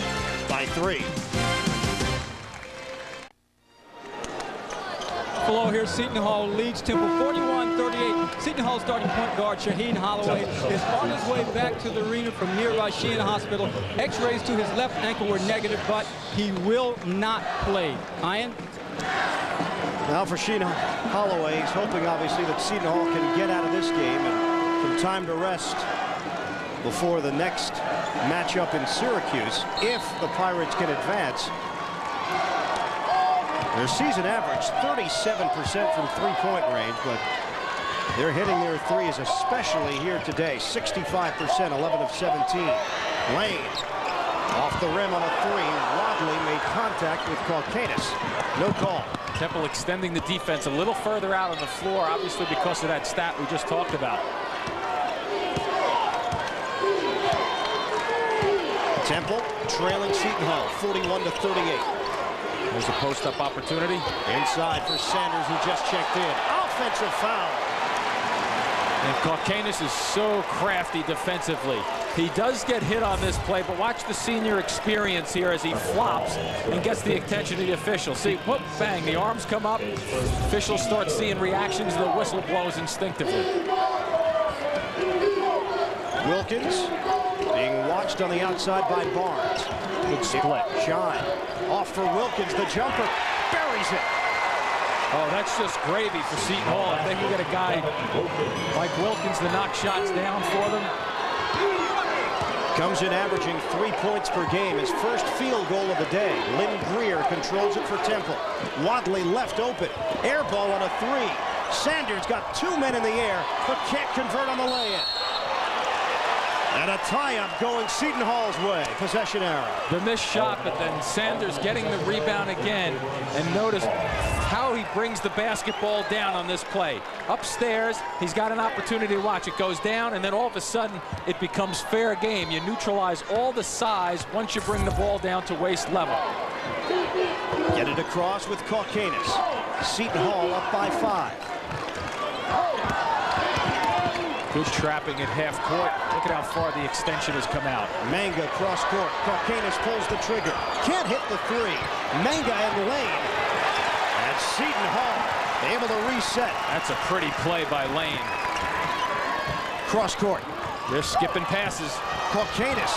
by 3. Below here, Seton Hall leads Temple 41-38. Seton Hall starting point guard Shaheen Holloway is on his way back to the arena from nearby Sheehan Hospital. X-rays to his left ankle were negative, but he will not play. Ian? Now for Shaheen Holloway, he's hoping obviously that Seton Hall can get out of this game and some time to rest before the next matchup in Syracuse if the Pirates can advance. Their season average 37% from three-point range, but they're hitting their threes, especially here today. 65%, 11 of 17. Lane off the rim on a three. Wadley made contact with Kalkanis. No call. Temple extending the defense a little further out on the floor, obviously because of that stat we just talked about. Temple trailing Seton Hall 41-38. There's a post-up opportunity. Inside for Sanders, who just checked in. Offensive foul. And Kalkanis is so crafty defensively. He does get hit on this play, but watch the senior experience here as he flops and gets the attention of the official. See, whoop, bang, the arms come up. Officials start seeing reactions, the whistle blows instinctively. Wilkins being watched on the outside by Barnes. Good split. Shine off for Wilkins, the jumper, buries it. Oh, that's just gravy for Seton Hall. If they can get a guy like Wilkins to knock shots down for them. Comes in averaging 3 points per game. His first field goal of the day. Lynn Greer controls it for Temple. Wadley left open. Air ball on a three. Sanders got 2 men in the air, but can't convert on the lay-in. And a tie-up going Seton Hall's way. Possession arrow. The missed shot, but then Sanders getting the rebound again. And notice how he brings the basketball down on this play. Upstairs, he's got an opportunity to watch. It goes down, and then all of a sudden, it becomes fair game. You neutralize all the size once you bring the ball down to waist level. Get it across with Kalkanis. Seton Hall up by 5. Good trapping at half court. Look at how far the extension has come out. Manga cross court. Karkanis pulls the trigger. Can't hit the 3. Manga and Lane. And Seton Hall able to reset. That's a pretty play by Lane. Cross court. They're skipping passes. Karkanis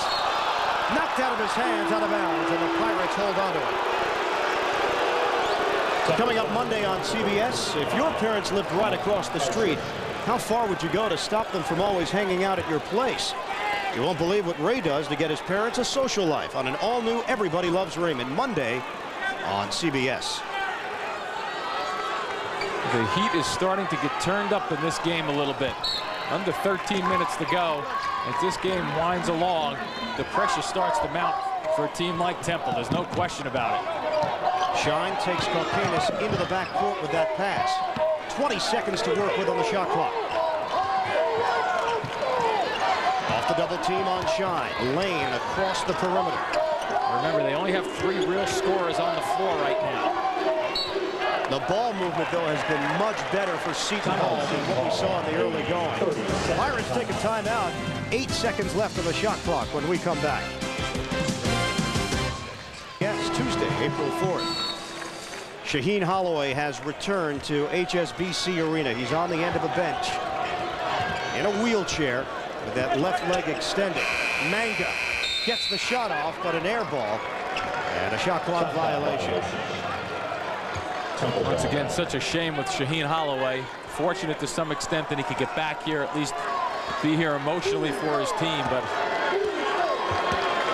knocked out of his hands, out of bounds, and the Pirates hold on to it. Coming up Monday on CBS, if your parents lived right across the street, how far would you go to stop them from always hanging out at your place? You won't believe what Ray does to get his parents a social life on an all-new Everybody Loves Raymond Monday on CBS. The heat is starting to get turned up in this game a little bit. Under 13 minutes to go. As this game winds along, the pressure starts to mount for a team like Temple. There's no question about it. Shaheen takes Karkanis into the backcourt with that pass. 20 seconds to work with on the shot clock. Off the double team on Shaheen. Lane across the perimeter. Remember, they only have 3 real scorers on the floor right now. The ball movement, though, has been much better for Seton Hall than what we saw in the early going. Pirates take a timeout. 8 seconds left on the shot clock when we come back. Yes, Tuesday, April 4th. Shaheen Holloway has returned to HSBC Arena. He's on the end of a bench in a wheelchair with that left leg extended. Manga gets the shot off, but an air ball and a shot clock violation. Once again, such a shame with Shaheen Holloway. Fortunate to some extent that he could get back here, at least be here emotionally for his team, but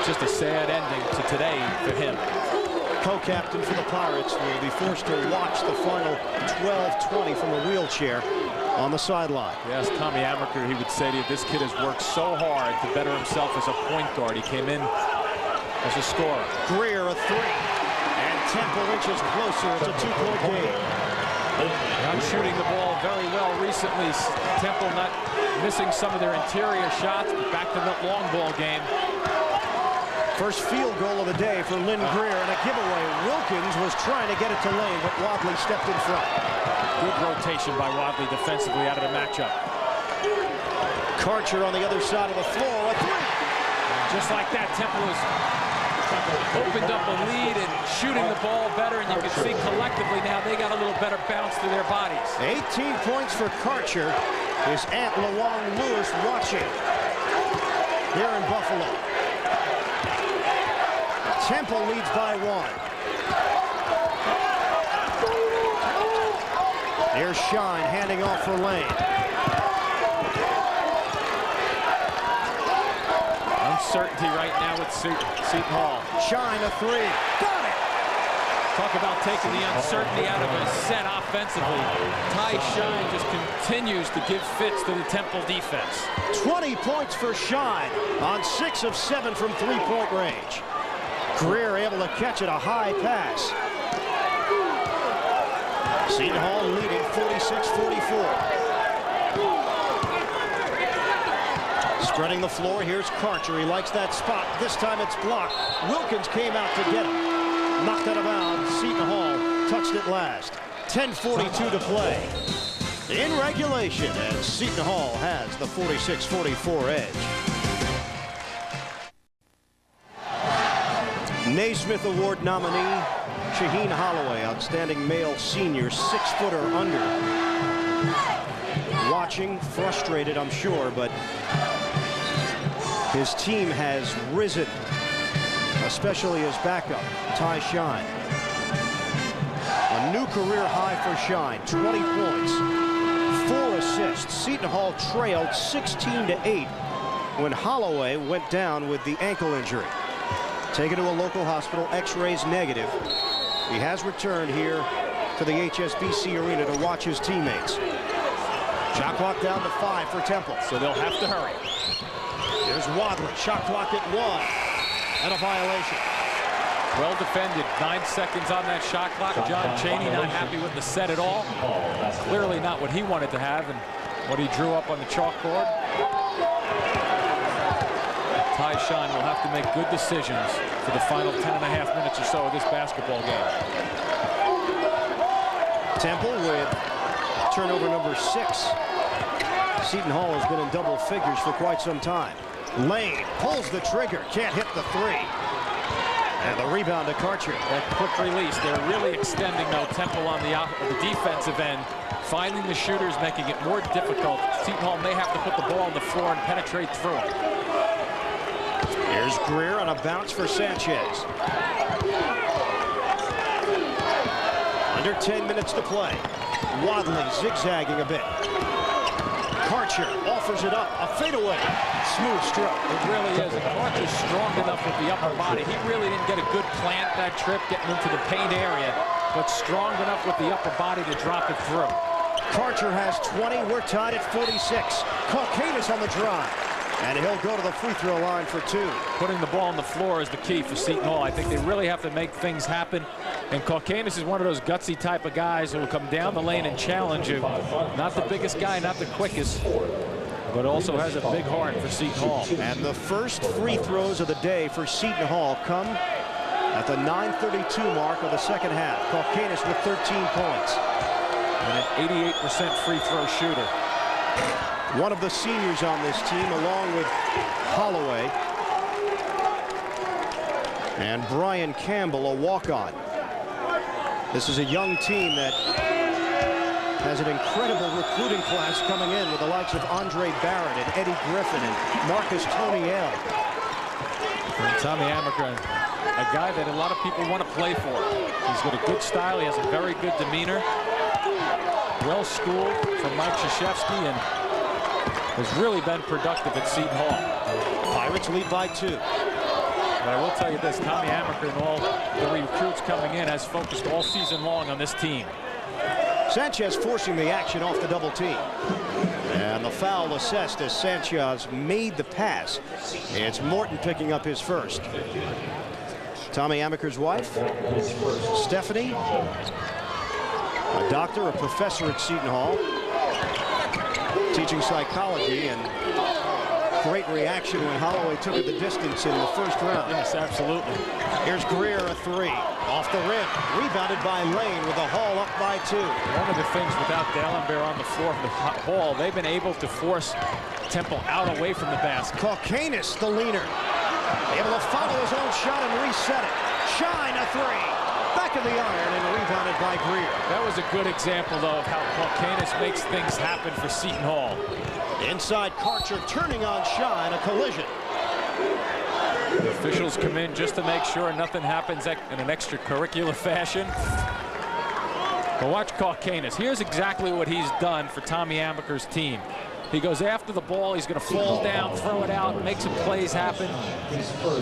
just a sad ending to today for him. Co-captain for the Pirates will be forced to watch the final 12-20 from a wheelchair on the sideline. Yes, Tommy Amaker, he would say to you, this kid has worked so hard to better himself as a point guard. He came in as a scorer. Greer, a 3. And Temple inches closer. It's a 2-point game. Not shooting the ball very well recently. Temple not missing some of their interior shots. Back to the long ball game. First field goal of the day for Lynn Greer and a giveaway. Wilkins was trying to get it to Lane, but Wadley stepped in front. Good rotation by Wadley defensively out of the matchup. Karcher on the other side of the floor. A 3. Just like that, Temple has opened up a lead and shooting the ball better, and you can see collectively now they got a little better bounce to their bodies. 18 points for Karcher. His aunt LaWong Lewis watching here in Buffalo. Temple leads by 1. Here's Shine handing off for Lane. Uncertainty right now with Seton Hall. Shine, a 3. Got it! Talk about taking the uncertainty out of a set offensively. Ty Shine just continues to give fits to the Temple defense. 20 points for Shine on 6 of 7 from 3-point range. Greer able to catch it, a high pass. Seton Hall leading 46-44. Spreading the floor, here's Karcher. He likes that spot. This time it's blocked. Wilkins came out to get him. Knocked out of bounds. Seton Hall touched it last. 10:42 to play in regulation, and Seton Hall has the 46-44 edge. Naismith Award nominee Shaheen Holloway, outstanding male senior, 6-footer under. Watching, frustrated, I'm sure, but his team has risen, especially his backup, Ty Shine. A new career high for Shine, 20 points, 4 assists. Seton Hall trailed 16-8 when Holloway went down with the ankle injury. Taken to a local hospital, x-rays negative. He has returned here to the HSBC Arena to watch his teammates. Shot clock down to 5 for Temple. So they'll have to hurry. There's Wadley, shot clock at 1. And a violation. Well defended, 9 seconds on that shot clock. John Chaney not happy with the set at all. Clearly not what he wanted to have and what he drew up on the chalkboard. Ty Shine will have to make good decisions for the final 10.5 minutes or so of this basketball game. Temple with turnover number 6. Seton Hall has been in double figures for quite some time. Lane pulls the trigger, can't hit the 3. And the rebound to Karcher. That quick release. They're really extending, though, Temple on the defensive end, finding the shooters, making it more difficult. Seton Hall may have to put the ball on the floor and penetrate through it. Here's Greer on a bounce for Sanchez. Under 10 minutes to play. Wadley zigzagging a bit. Karcher offers it up, a fadeaway. Smooth stroke. It really is. And Karcher's strong enough with the upper body. He really didn't get a good plant that trip, getting into the paint area, but strong enough with the upper body to drop it through. Karcher has 20. We're tied at 46. Kalkanis on the drive. And he'll go to the free throw line for 2. Putting the ball on the floor is the key for Seton Hall. I think they really have to make things happen. And Kalkanis is one of those gutsy type of guys who will come down the lane and challenge you. Not the biggest guy, not the quickest, but also has a big heart for Seton Hall. And the first free throws of the day for Seton Hall come at the 9:32 mark of the second half. Kalkanis with 13 points. And an 88% free throw shooter. One of the seniors on this team, along with Holloway. And Brian Campbell, a walk-on. This is a young team that has an incredible recruiting class coming in with the likes of Andre Barrett and Eddie Griffin and Marcus Toniel. And Tommy Amaker, a guy that a lot of people want to play for. He's got a good style. He has a very good demeanor. Well schooled from Mike Krzyzewski, and has really been productive at Seton Hall. Pirates lead by 2. But I will tell you this, Tommy Amaker and all the recruits coming in has focused all season long on this team. Sanchez forcing the action off the double team. And the foul assessed as Sanchez made the pass. It's Morton picking up his first. Tommy Amaker's wife, Stephanie, a doctor, a professor at Seton Hall, teaching psychology, and great reaction when Holloway took it the distance in the first round. Yes, absolutely. Here's Greer, a 3. Off the rim. Rebounded by Lane with a Hall up by 2. One of the things without Dallenberg on the floor from the Hall, they've been able to force Temple out away from the basket. Kalkanis, the leaner, able to follow his own shot and reset it. Shine, a 3. Back of the iron and rebounded by Greer. That was a good example, though, of how Kalkanis makes things happen for Seton Hall. Inside, Karcher turning on Shine, a collision. The officials come in just to make sure nothing happens in an extracurricular fashion. But watch Kalkanis. Here's exactly what he's done for Tommy Amaker's team. He goes after the ball. He's going to fall down, throw it out, make some plays happen,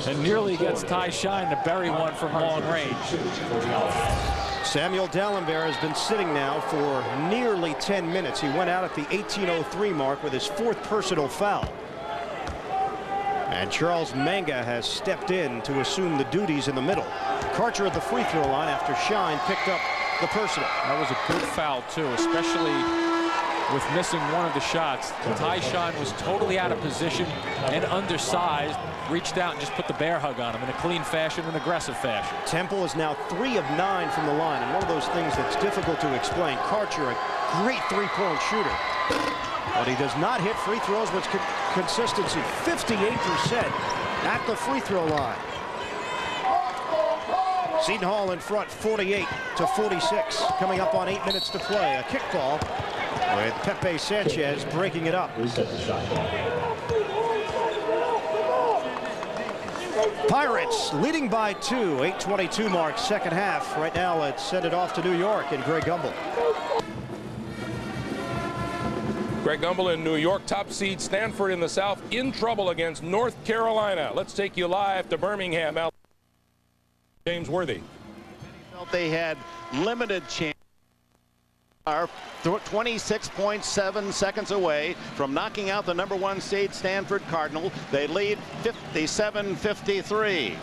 and nearly gets Ty Shine to bury one from long range. Samuel Dallenberg has been sitting now for nearly 10 minutes. He went out at the 18:03 mark with his 4th personal foul. And Charles Manga has stepped in to assume the duties in the middle. Karcher at the free throw line after Shine picked up the personal. That was a good foul, too, especially with missing one of the shots. Ty Shine was totally out of position and undersized, reached out and just put the bear hug on him in a clean fashion, an aggressive fashion. Temple is now 3 of 9 from the line, and one of those things that's difficult to explain. Karcher, a great three-point shooter, but he does not hit free throws with consistency. 58% at the free throw line. Seton Hall in front, 48-46, coming up on 8 minutes to play. A kickball with Pepe Sanchez breaking it up. Pirates leading by 2, 8:22 mark, second half. Right now, let's send it off to New York and Greg Gumbel. Greg Gumbel in New York. Top seed Stanford in the South in trouble against North Carolina. Let's take you live to Birmingham. James Worthy. Felt they had limited chance. Are 26.7 seconds away from knocking out the #1 seed Stanford Cardinal. They lead 57-53.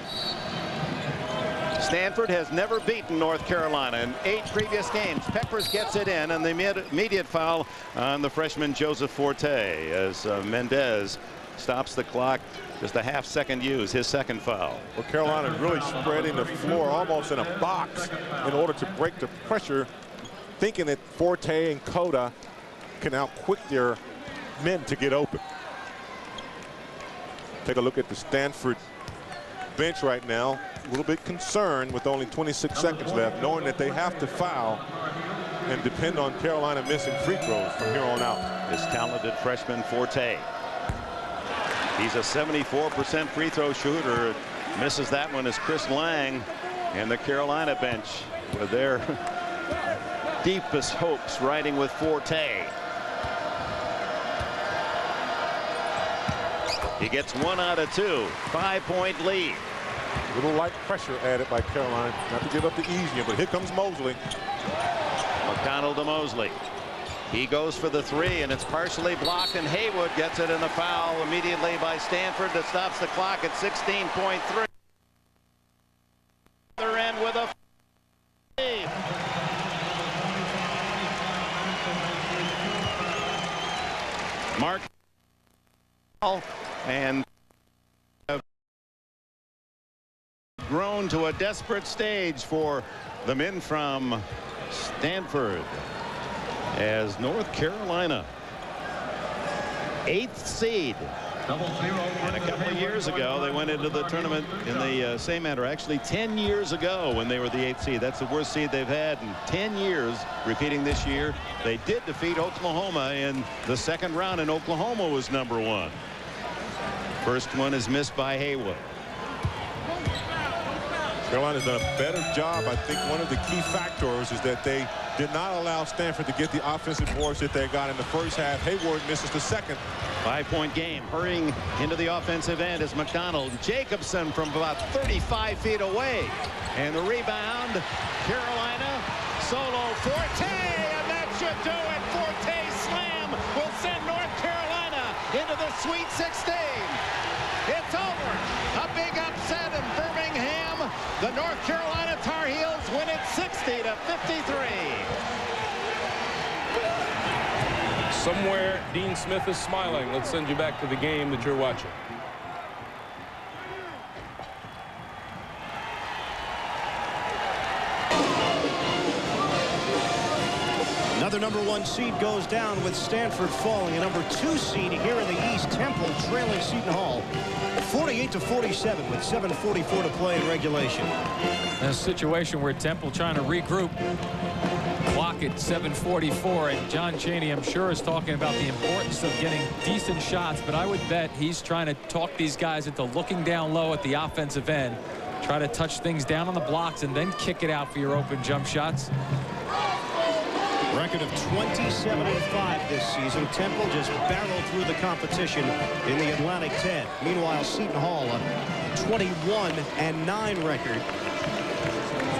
Stanford has never beaten North Carolina in 8 previous games. Peppers gets it in, and the immediate foul on the freshman Joseph Forte as Mendez stops the clock. Just a half-second use, his second foul. Well, Carolina really spreading the floor almost in a box in order to break the pressure thinking that Forte and Cota can outquick their men to get open. Take a look at the Stanford bench right now. A little bit concerned with only 26 seconds left, knowing that they have to foul and depend on Carolina missing free throws from here on out. This talented freshman Forte. He's a 74% free throw shooter. Misses that one as Chris Lang and the Carolina bench with their deepest hopes riding with Forte. He gets 1 out of 2. 5-point lead. A little light pressure added by Carolina. Not to give up the easier, but here comes Mosley. McDonald to Mosley. He goes for the 3, and it's partially blocked, and Haywood gets it in a foul immediately by Stanford that stops the clock at 16.3. Other end with a Mark and grown to a desperate stage for the men from Stanford, as North Carolina, 8th seed. And a couple of years ago, they went into the tournament in the same manner. Actually, 10 years ago, when they were the 8th seed. That's the worst seed they've had in 10 years. Repeating this year, they did defeat Oklahoma in the second round, and Oklahoma was #1. First one is missed by Haywood. Carolina's done a better job. I think one of the key factors is that they did not allow Stanford to get the offensive boards that they got in the first half. Hayward misses the second. 5-point game. Hurrying into the offensive end is McDonald. Jacobson from about 35 feet away. And the rebound, Carolina, solo Forte, and that should do it. Forte slam will send North Carolina into the Sweet 16. It's over. A big upset in Birmingham. The North Carolina Tar Heels win it 60-53. Somewhere Dean Smith is smiling. Let's send you back to the game that you're watching. Another #1 seed goes down with Stanford falling. A #2 seed here in the East, Temple trailing Seton Hall 48-47 with 7:44 to play in regulation. A situation where Temple trying to regroup. Clock at 7:44, and John Chaney, I'm sure, is talking about the importance of getting decent shots, but I would bet he's trying to talk these guys into looking down low at the offensive end, try to touch things down on the blocks, and then kick it out for your open jump shots. Record of 27-5 this season. Temple just barreled through the competition in the Atlantic 10. Meanwhile, Seton Hall, a 21-9 record.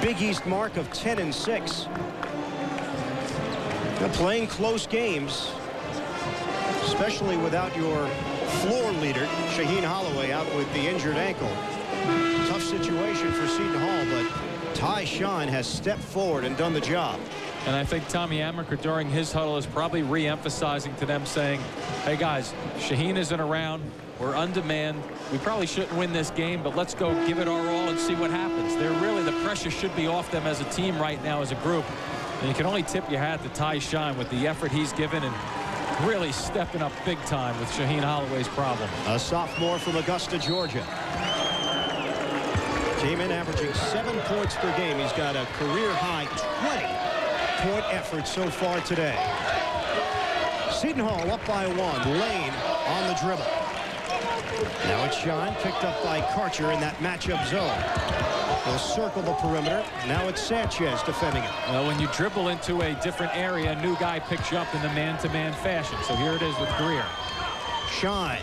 Big East mark of 10-6. They're playing close games, especially without your floor leader, Shaheen Holloway, out with the injured ankle. Tough situation for Seton Hall, but Ty Shine has stepped forward and done the job. And I think Tommy Amaker during his huddle is probably re-emphasizing to them, saying, hey guys, Shaheen isn't around. We're undemand. We probably shouldn't win this game, but let's go give it our all and see what happens. The pressure should be off them as a team right now, as a group. And you can only tip your hat to Ty Shine with the effort he's given and really stepping up big time with Shaheen Holloway's problem. A sophomore from Augusta, Georgia. Came in averaging 7 points per game. He's got a career-high 20-point effort so far today. Seton Hall up by 1. Lane on the dribble. Now it's Shine, picked up by Karcher in that matchup zone. They'll circle the perimeter. Now it's Sanchez defending it. Well, when you dribble into a different area, a new guy picks you up in the man-to-man fashion. So here it is with Greer. Shine.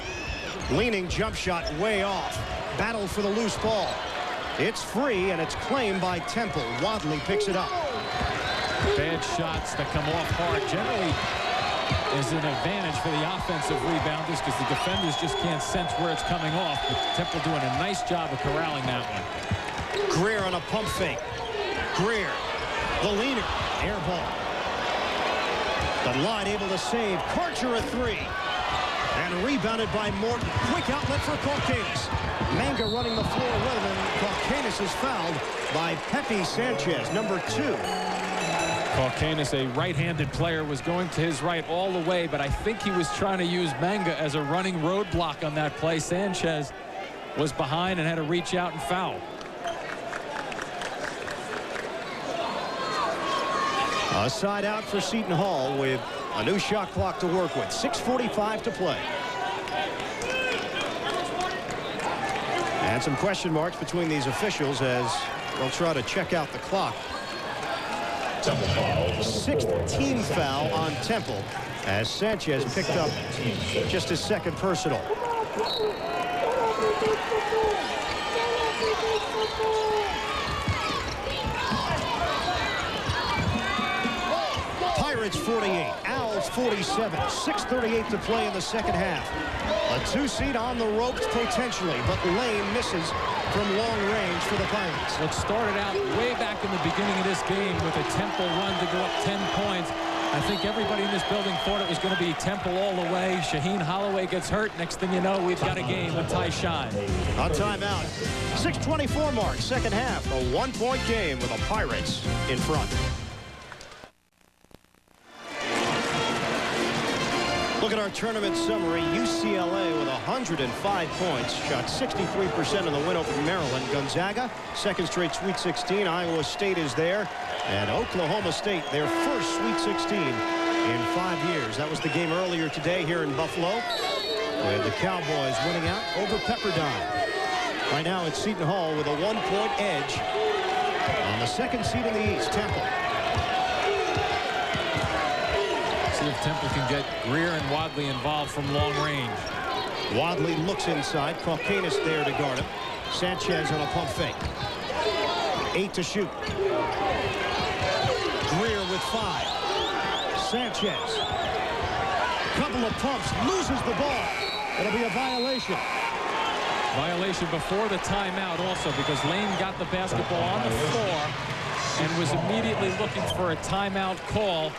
Leaning jump shot way off. Battle for the loose ball. It's free, and it's claimed by Temple. Wadley picks it up. Bad shots that come off hard generally is an advantage for the offensive rebounders because the defenders just can't sense where it's coming off. But Temple doing a nice job of corralling that one. Greer on a pump fake. Greer, the leaner, air ball. But Light able to save. Karcher a 3. And rebounded by Morton. Quick outlet for Caucanis. Manga running the floor well, and Caucanis is fouled by Pepe Sanchez, #2. Calcanis, a right-handed player, was going to his right all the way, but I think he was trying to use Manga as a running roadblock on that play. Sanchez was behind and had to reach out and foul. A side out for Seton Hall with a new shot clock to work with. 6:45 to play. And some question marks between these officials as they'll try to check out the clock. Sixth team foul on Temple as Sanchez picked up just his second personal. Pirates 48, Owls 47, 6:38 to play in the second half. A 2-seed on the ropes potentially, but Lane misses from long range for the Pirates. What started out way back in the beginning of this game with a Temple run to go up 10 points. I think everybody in this building thought it was going to be Temple all the way. Shaheen Holloway gets hurt. Next thing you know, we've got a game with Ty Shine. On timeout. 6:24 mark, second half. A 1-point game with the Pirates in front. Look at our tournament summary. UCLA with 105 points. Shot 63% in the win over Maryland. Gonzaga, second straight Sweet 16. Iowa State is there. And Oklahoma State, their first Sweet 16 in 5 years. That was the game earlier today here in Buffalo, with the Cowboys winning out over Pepperdine. Right now it's Seton Hall with a 1-point edge on the second seed in the East, Temple. See if Temple can get Greer and Wadley involved from long range. Wadley looks inside. Calcanis there to guard him. Sanchez on a pump fake. 8 to shoot. Greer with 5. Sanchez. Couple of pumps. Loses the ball. It'll be a violation. Violation before the timeout also, because Lane got the basketball on the floor and was immediately looking for a timeout call.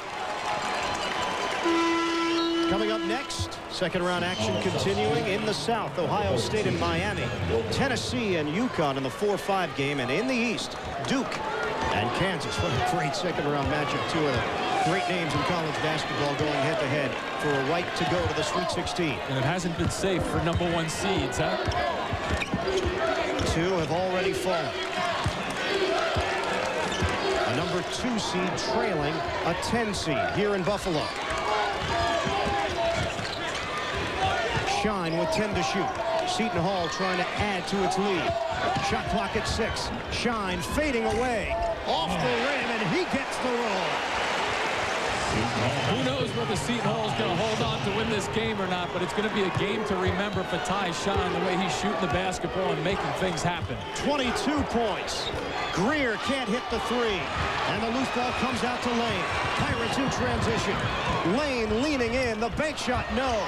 Coming up next, second round action continuing in the South. Ohio State and Miami, Tennessee and UConn in the 4-5 game, and in the East, Duke and Kansas. What a great second round matchup. Two of the great names in college basketball going head to head for a right to go to the Sweet 16. And it hasn't been safe for #1 seeds, huh? 2 have already fallen. A #2 seed trailing a 10 seed here in Buffalo. Shine with 10 to shoot. Seton Hall trying to add to its lead. Shot clock at 6. Shine fading away. Off the rim, and he gets the roll. Who knows whether Seton Hall is going to hold on to win this game or not, but it's going to be a game to remember for Ty Shine, the way he's shooting the basketball and making things happen. 22 points. Greer can't hit the 3. And the loose ball comes out to Lane. Pirates in transition. Lane leaning in. The bank shot, no.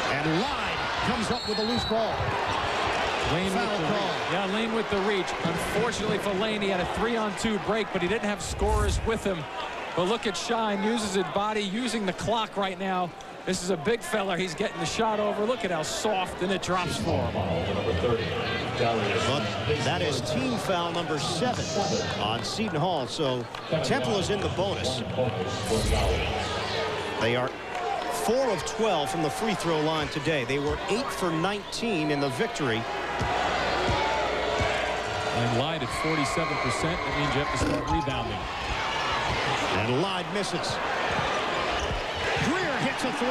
And Lyde comes up with a loose ball. Lane with the reach. Yeah, Lane with the reach. Unfortunately for Lane, he had a 3-on-2 break, but he didn't have scorers with him. But look at Shine, uses his body, using the clock right now. This is a big fella. He's getting the shot over. Look at how soft, and it drops for him. But that is team foul number 7 on Seton Hall. So Temple is in the bonus. They are 4 of 12 from the free throw line today. They were 8 for 19 in the victory. And Lyde at 47%. That means you have to start rebounding. And Lyde misses. Greer hits a 3.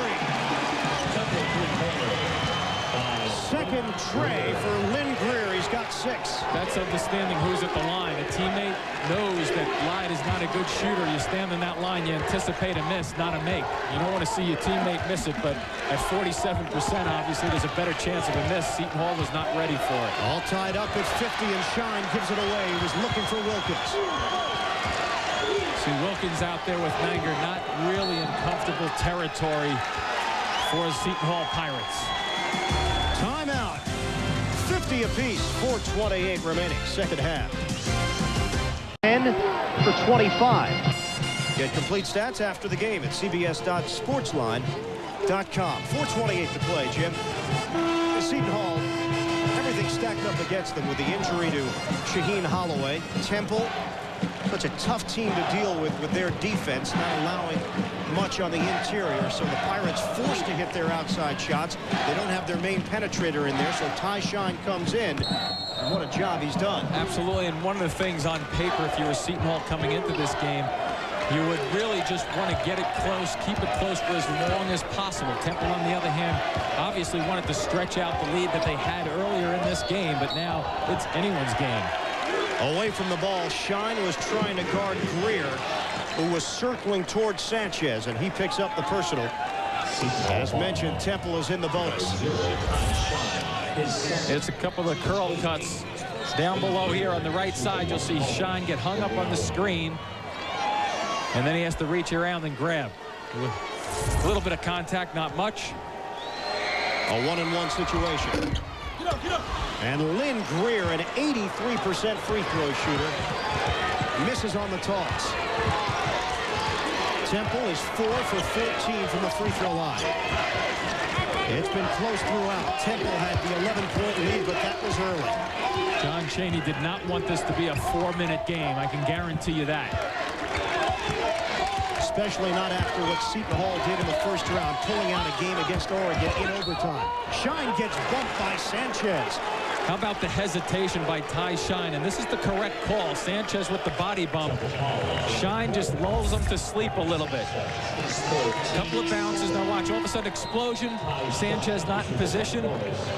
Second tray for Lynn Greer. He's got 6. That's understanding who's at the line. A teammate knows that Lyde is not a good shooter. You stand in that line, you anticipate a miss, not a make. You don't want to see your teammate miss it, but at 47%, obviously, there's a better chance of a miss. Seton Hall was not ready for it. All tied up at 50, and Shine gives it away. He was looking for Wilkins. See Wilkins out there with Manger, not really in comfortable territory for the Seton Hall Pirates. Timeout. 50 apiece, 4:28 remaining, second half. 10 for 25. Get complete stats after the game at cbs.sportsline.com. 4:28 to play, Jim. Seton Hall, everything stacked up against them with the injury to Shaheen Holloway. Temple such a tough team to deal with their defense, not allowing much on the interior. So the Pirates forced to hit their outside shots. They don't have their main penetrator in there, so Ty Shine comes in. And what a job he's done. Absolutely, and one of the things on paper, if you were Seton Hall coming into this game, you would really just want to get it close, keep it close for as long as possible. Temple, on the other hand, obviously wanted to stretch out the lead that they had earlier in this game, but now it's anyone's game. Away from the ball, Shine was trying to guard Greer, who was circling towards Sanchez, and he picks up the personal. As mentioned, Temple is in the bonus. It's a couple of curl cuts down below here on the right side. You'll see Shine get hung up on the screen, and then he has to reach around and grab. A little bit of contact, not much. A 1-on-1 situation. And Lynn Greer, an 83% free throw shooter, misses on the toss. Temple is 4 for 14 from the free throw line. It's been close throughout. Temple had the 11-point lead, but that was early. John Chaney did not want this to be a 4-minute game. I can guarantee you that. Especially not after what Seton Hall did in the first round, pulling out a game against Oregon in overtime. Shine gets bumped by Sanchez. How about the hesitation by Ty Shine? And this is the correct call. Sanchez with the body bump. Shine just lulls him to sleep a little bit. Couple of bounces. Now watch, all of a sudden explosion. Sanchez not in position.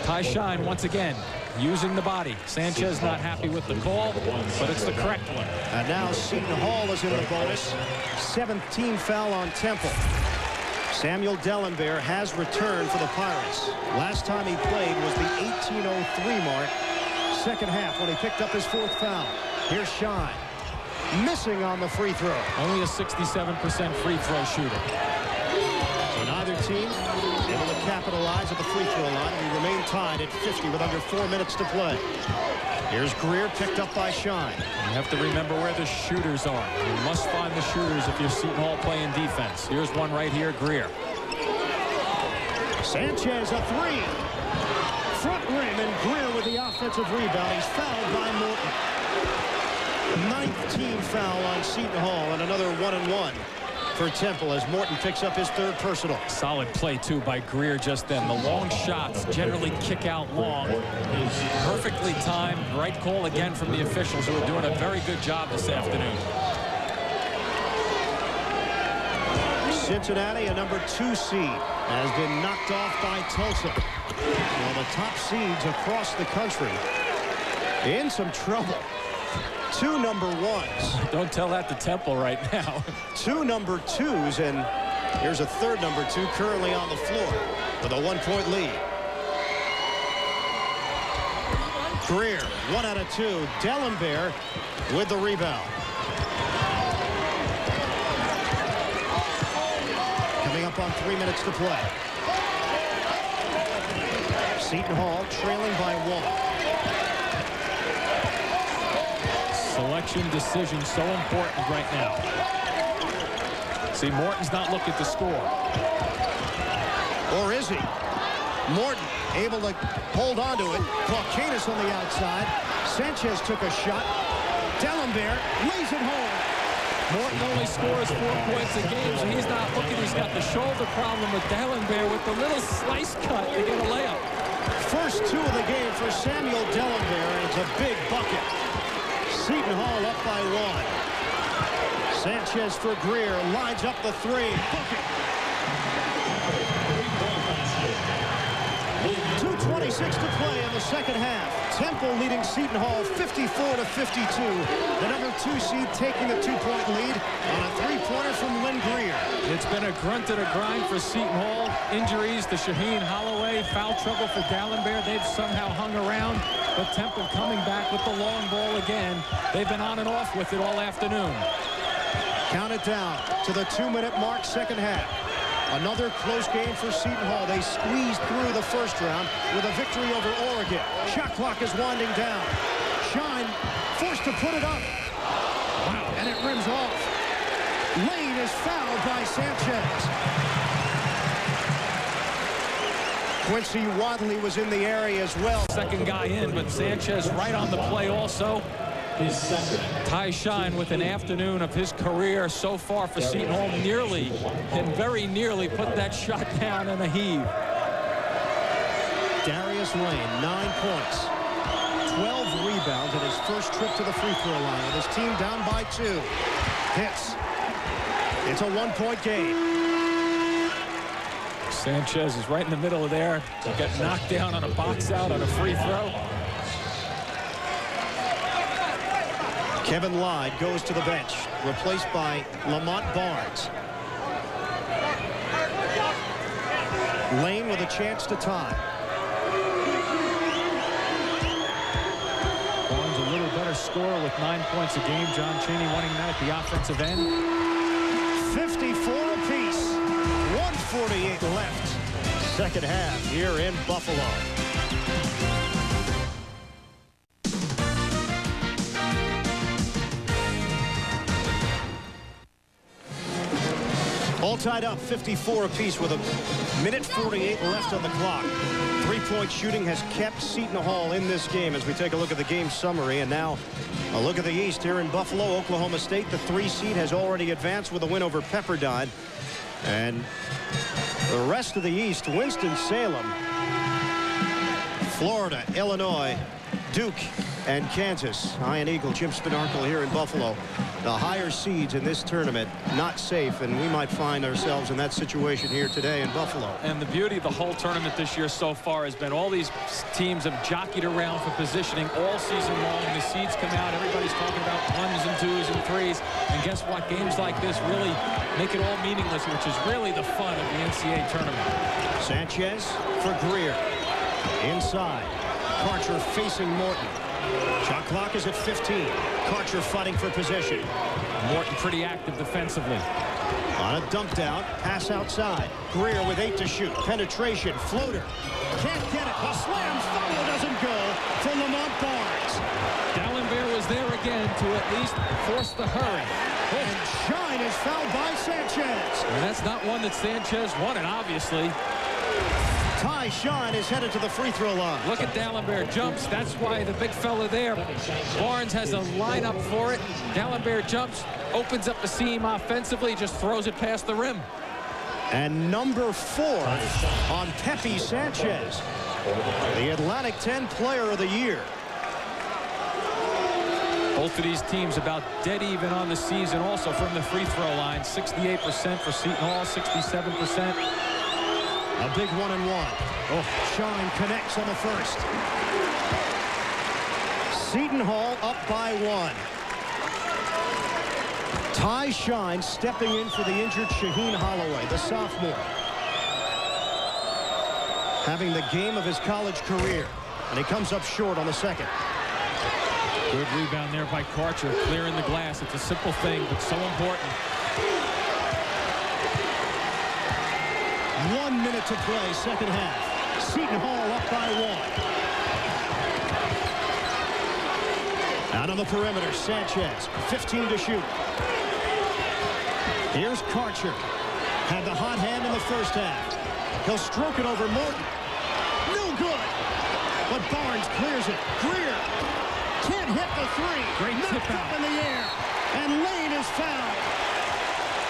Ty Shine once again using the body. Sanchez not happy with the call, but it's the correct one. And now Seton Hall is in the bonus. 17th foul on Temple. Samuel Dellenbear has returned for the Pirates. Last time he played was the 18:03 mark. Second half when he picked up his 4th foul. Here's Shine. Missing on the free throw. Only a 67% free throw shooter. So neither team able to capitalize at the free throw line. We remain tied at 50 with under 4 minutes to play. Here's Greer, picked up by Shine. You have to remember where the shooters are. You must find the shooters if you're Seton Hall playing defense. Here's one right here, Greer. Sanchez, a 3. Front rim, and Greer with the offensive rebound. He's fouled by Morton. 19th foul on Seton Hall, and another 1-and-1 for Temple as Morton picks up his 3rd personal. Solid play, too, by Greer just then. The long shots generally kick out long. Perfectly timed. Right call again from the officials, who are doing a very good job this afternoon. Cincinnati, a number 2 seed, has been knocked off by Tulsa. Well, the top seeds across the country in some trouble. 2 number 1s. Don't tell that to Temple right now. 2 number 2s, and here's a 3rd number 2 currently on the floor with a 1-point lead. Greer, 1 out of 2. Dellenbear with the rebound. Coming up on 3 minutes to play. Seton Hall trailing by 1. Selection decision so important right now. See, Morton's not looking to score. Or is he? Morton able to hold on to it. Volcanus on the outside. Sanchez took a shot. Dellenbear lays it home. Morton only scores 4 points a game, so he's not looking. He's got the shoulder problem with Dellenbear with the little slice cut to get a layup. First 2 of the game for Samuel Dellenbear, and it's a big bucket. Seton Hall up by 1. Sanchez for Greer, lines up the 3. Bucket. 2:26 to play in the second half. Temple leading Seton Hall 54-52. The number 2 seed taking the 2-point lead on a 3-pointer from Lynn Greer. It's been a grunt and a grind for Seton Hall. Injuries to Shaheen Holloway, foul trouble for Dellenbear. They've somehow hung around, but Temple coming back with the long ball again. They've been on and off with it all afternoon. Count it down to the 2-minute mark, second half. Another close game for Seton Hall. They squeezed through the first round with a victory over Oregon. Shot clock is winding down. Shine forced to put it up. Wow, and it rims off. Lane is fouled by Sanchez. Quincy Wadley was in the area as well. Second guy in, but Sanchez right on the play also. Ty Shaheen with an afternoon of his career so far for Seton Hall. Nearly, and very nearly, put that shot down in a heave. Darius Lane, 9 points. 12 rebounds in his first trip to the free throw line with his team down by 2. Hits. It's a 1-point game. Sanchez is right in the middle of there. Got knocked down on a box out on a free throw. Kevin Lyde goes to the bench, replaced by Lamont Barnes. Lane with a chance to tie. Barnes a little better scorer with 9 points a game. John Chaney wanting that at the offensive end. 54 apiece. 1:48 left. Second half here in Buffalo. All tied up 54 apiece with a minute 48 left on the clock. Three-point shooting has kept Seton Hall in this game as we take a look at the game summary. And now a look at the East here in Buffalo. Oklahoma State, the 3 seed, has already advanced with a win over Pepperdine. And the rest of the East, Winston-Salem, Florida, Illinois, Duke, and Kansas. Iron Eagle, Jim Spinarkle here in Buffalo. The higher seeds in this tournament not safe, and we might find ourselves in that situation here today in Buffalo. And the beauty of the whole tournament this year so far has been all these teams have jockeyed around for positioning all season long. The seeds come out, everybody's talking about 1s and 2s and 3s, and guess what? Games like this really make it all meaningless, which is really the fun of the NCAA tournament. Sanchez for Greer. Inside. Karcher facing Morton. Shot clock is at 15. Karcher fighting for possession. Morton pretty active defensively. On a dump down, pass outside. Greer with 8 to shoot. Penetration, floater. Can't get it. The slam follow doesn't go for Lamont Barnes. D'Alembert was there again to at least force the hurry. And Shine is fouled by Sanchez. And that's not one that Sanchez wanted, obviously. Ty Shine is headed to the free throw line. Look at D'Alembert jumps. That's why the big fella there. Barnes has a lineup for it. D'Alembert jumps, opens up the seam offensively, just throws it past the rim. And number 4 on Pepe Sanchez, the Atlantic 10 Player of the Year. Both of these teams about dead even on the season also from the free throw line. 68% for Seton Hall, 67%. A big 1-and-1. Oh, Shine connects on the first. Seton Hall up by 1. Ty Shine stepping in for the injured Shaheen Holloway, the sophomore. Having the game of his college career. And he comes up short on the second. Good rebound there by Karcher, clearing the glass. It's a simple thing, but so important. 1 minute to play, second half. Seton Hall up by 1. Out on the perimeter, Sanchez, 15 to shoot. Here's Karcher. Had the hot hand in the first half. He'll stroke it over Morton. No good. But Barnes clears it. Greer can't hit the 3. Great tip Knocked up in the air. And Lane is fouled.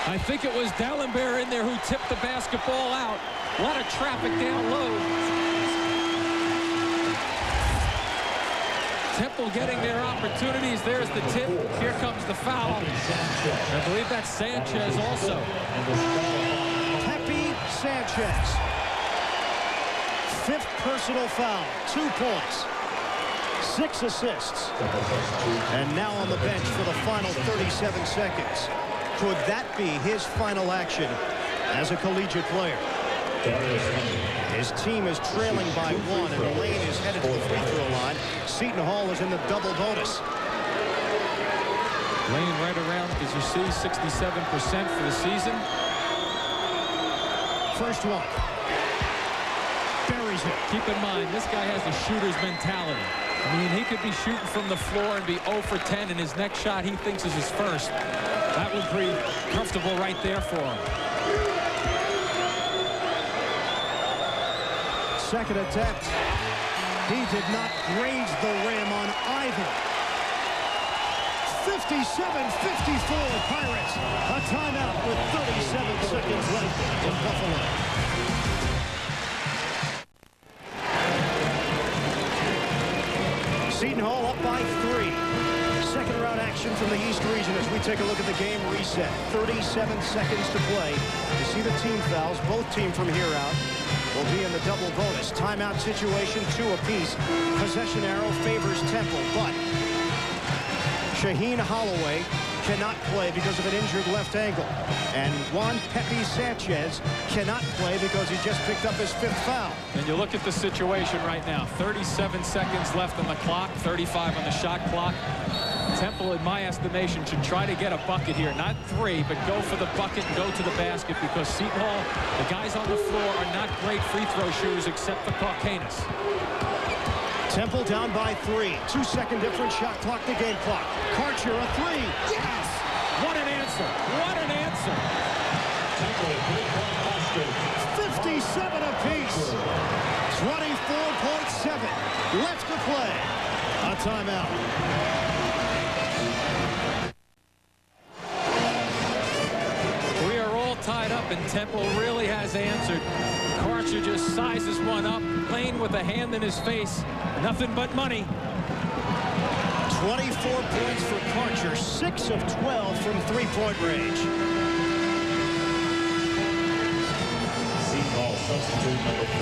I think it was D'Alembert in there who tipped the basketball out. A lot of traffic down low. Temple getting their opportunities. There's the tip. Here comes the foul. I believe that's Sanchez also. Pepe Sanchez. 5th personal foul. 2 points. 6 assists. And now on the bench for the final 37 seconds. Could that be his final action as a collegiate player? His team is trailing by 1, and Lane is headed to the free throw line. Seton Hall is in the double bonus. Lane right around, as you see, 67% for the season. First one. Buries it. Keep in mind, this guy has a shooter's mentality. I mean, he could be shooting from the floor and be 0 for 10, and his next shot he thinks is his first. That would be comfortable right there for him. Second attempt. He did not graze the rim on either. Pirates. A timeout with 37 seconds left in Buffalo. Seton Hall up by 3. Second round action from the East region as we take a look at the game reset. 37 seconds to play. You see the team fouls. Both teams from here out will be in the double bonus. Timeout situation, 2 apiece. Possession arrow favors Temple, but Shaheen Holloway cannot play because of an injured left ankle. And Juan Pepe Sanchez cannot play because he just picked up his 5th foul. And you look at the situation right now. 37 seconds left on the clock, 35 on the shot clock. Temple, in my estimation, should try to get a bucket here. Not 3, but go for the bucket and go to the basket because Seton Hall, the guys on the floor, are not great free throw shooters except for Caucanis. Temple down by 3. 2-second difference, shot clock to game clock. Karcher a 3. Yes! What an answer! What an answer! 57 apiece. 24.7 left to play. A timeout. We are all tied up, and Temple really has answered. Karcher just sizes one up, Lane with a hand in his face. Nothing but money. 24 points for Karcher, 6 of 12 from three-point range.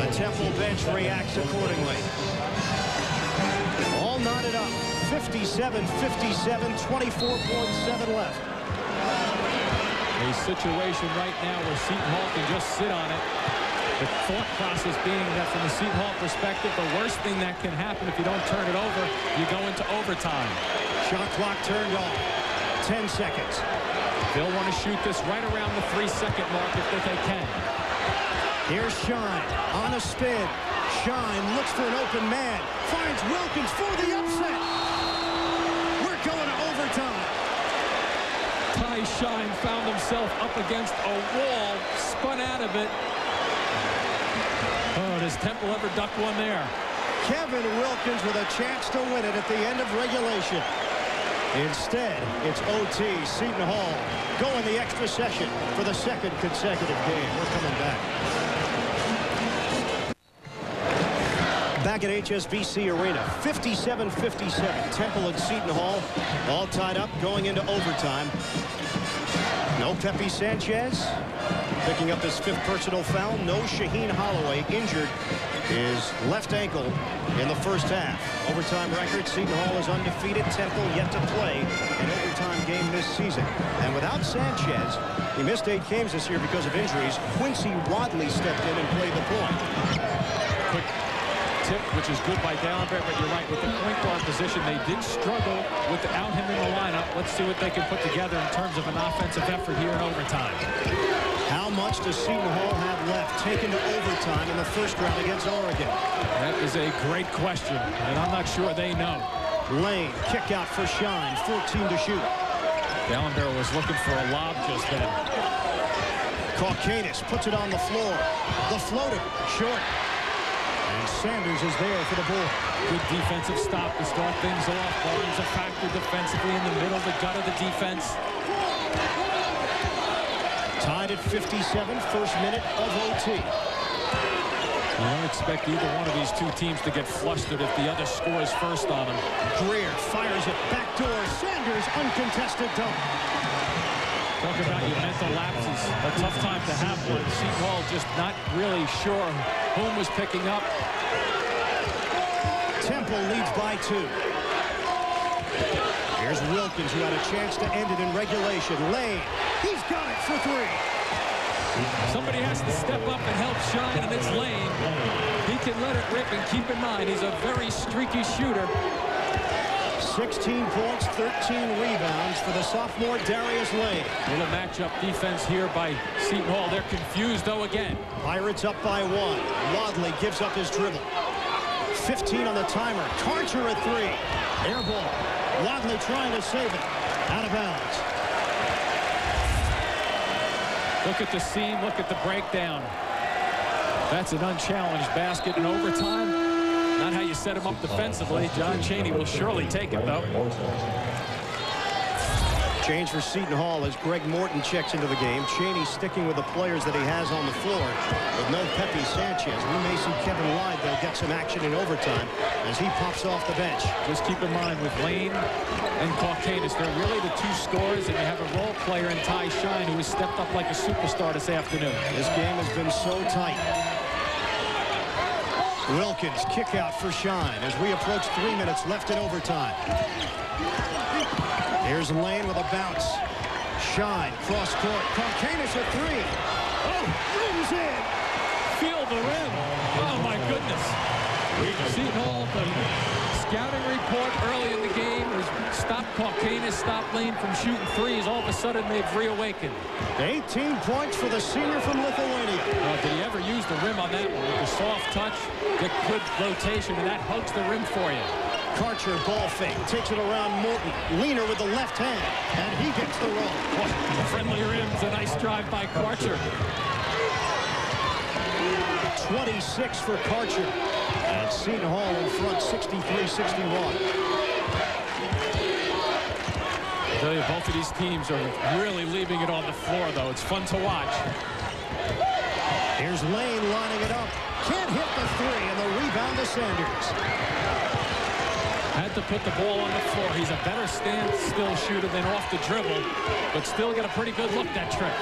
The Temple bench reacts accordingly. All knotted up. 57-57, 24.7 left. A situation right now where Seton Hall can just sit on it. The thought process being that from the Seton Hall perspective, the worst thing that can happen if you don't turn it over, you go into overtime. Shot clock turned off. 10 seconds. They'll want to shoot this right around the 3-second mark if they can. Here's Shine on a spin. Shine looks for an open man. Finds Wilkins for the upset. We're going to overtime. Ty Shine found himself up against a wall, spun out of it. Oh, does Temple ever duck one there? Kevin Wilkins with a chance to win it at the end of regulation. Instead, it's OT. Seton Hall going the extra session for the 2nd consecutive game. We're coming back. Back at HSBC Arena, 57-57. Temple and Seton Hall all tied up going into overtime. No Pepe Sanchez picking up his 5th personal foul. No Shaheen Holloway, injured his left ankle in the first half. Overtime record, Seton Hall is undefeated. Temple yet to play an overtime game this season. And without Sanchez, he missed 8 games this year because of injuries. Quincy Wadley stepped in and played the point. Quick tip, which is good by Dallenberg, but you're right, with the point guard position, they did struggle without him in the lineup. Let's see what they can put together in terms of an offensive effort here in overtime. How much does Seton Hall have left taken to overtime in the first round against Oregon? That is a great question, and I'm not sure they know. Lane, kick out for Shine, 14 to shoot. Dallenberg was looking for a lob just then. Caucanis puts it on the floor. The floater, short. And Sanders is there for the ball. Good defensive stop to start things off. Barnes a factor defensively in the middle, the gut of the defense. Tied at 57, first minute of OT. You don't expect either one of these two teams to get flustered if the other scores first on them. Greer fires it backdoor. Sanders uncontested dunk. Talk about your mental lapses. A tough time to have one. Seton Hall just not really sure whom was picking up. Temple leads by 2. Here's Wilkins, who had a chance to end it in regulation. Lane, he's got it for 3. Somebody has to step up and help Shine, and it's Lane. He can let it rip, and keep in mind, he's a very streaky shooter. 16 points, 13 rebounds for the sophomore Darius Lane. Little matchup defense here by Seton Hall. They're confused, though, again. Pirates up by 1. Wadley gives up his dribble. 15 on the timer. Karcher at 3. Air ball. Wadley trying to save it. Out of bounds. Look at the seam. Look at the breakdown. That's an unchallenged basket in overtime. Not how you set him up defensively. John Chaney will surely take it, though. Change for Seton Hall as Greg Morton checks into the game. Chaney sticking with the players that he has on the floor with no Pepe Sanchez. We may see Kevin Lyde, they'll get some action in overtime as he pops off the bench. Just keep in mind with Lane and Caucanis, they're really the two scorers, and you have a role player in Ty Shine who has stepped up like a superstar this afternoon. This game has been so tight. Wilkins kick out for Shine as we approach 3 minutes left in overtime. Here's Lane with a bounce. Shine, cross court. Caucanis a three. Oh, rims in. Feel the rim. Oh, my goodness. Seton Hall, the scouting report early in the game was stop Caucanis, stop Lane from shooting threes. All of a sudden, they've reawakened. 18 points for the senior from Lithuania. Did he ever use the rim on that one? With the soft touch, the good rotation, and that hugs the rim for you. Karcher ball fake, takes it around Morton. Leaner with the left hand, and he gets the roll. Friendly rims, a nice drive by Karcher. 26 for Karcher. And Seton Hall in front, 63-61. I tell you, both of these teams are really leaving it on the floor, though. It's fun to watch. Here's Lane lining it up. Can't hit the three, and the rebound to Sanders. Had to put the ball on the floor. He's a better standstill shooter than off the dribble, but still got a pretty good look, that trick.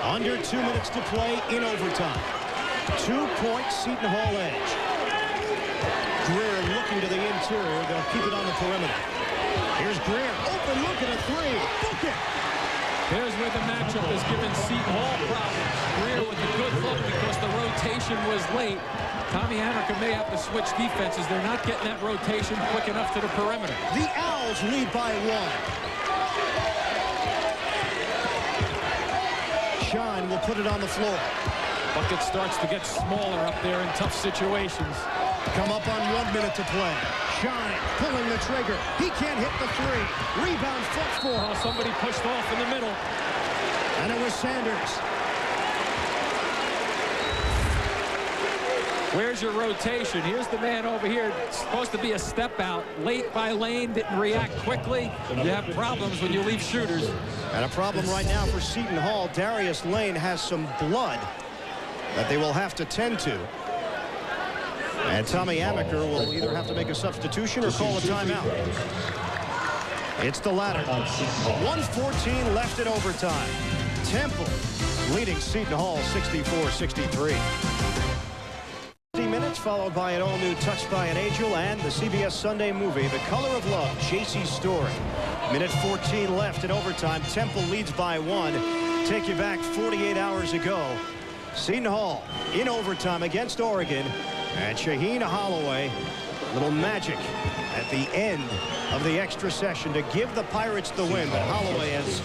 Under 2 minutes to play in overtime. 2-point Seton Hall edge. Greer looking to the interior. They'll keep it on the perimeter. Here's Greer. Open look at a three. Book it. There's where the matchup is giving Seton Hall problems. Greer with a good look because the rotation was late. Tommy Amaker may have to switch defenses. They're not getting that rotation quick enough to the perimeter. The Owls lead by 1. Shine will put it on the floor. Bucket starts to get smaller up there in tough situations. Come up on 1 minute to play. Shine pulling the trigger. He can't hit the three. Rebound foot for. Oh, somebody pushed off in the middle. And it was Sanders. Where's your rotation? Here's the man over here. It's supposed to be a step out. Late by Lane, didn't react quickly. You have problems when you leave shooters. And a problem right now for Seton Hall. Darius Lane has some blood that they will have to tend to. And Tommy Amaker will either have to make a substitution or call a timeout. It's the latter. 1:14 left in overtime. Temple leading Seton Hall 64-63. 50 minutes followed by an all-new Touched by an Angel and the CBS Sunday movie The Color of Love, J.C.'s story. Minute 14 left in overtime. Temple leads by 1. Take you back 48 hours ago. Seton Hall in overtime against Oregon. And Shaheen Holloway, little magic at the end of the extra session to give the Pirates the win. But Holloway has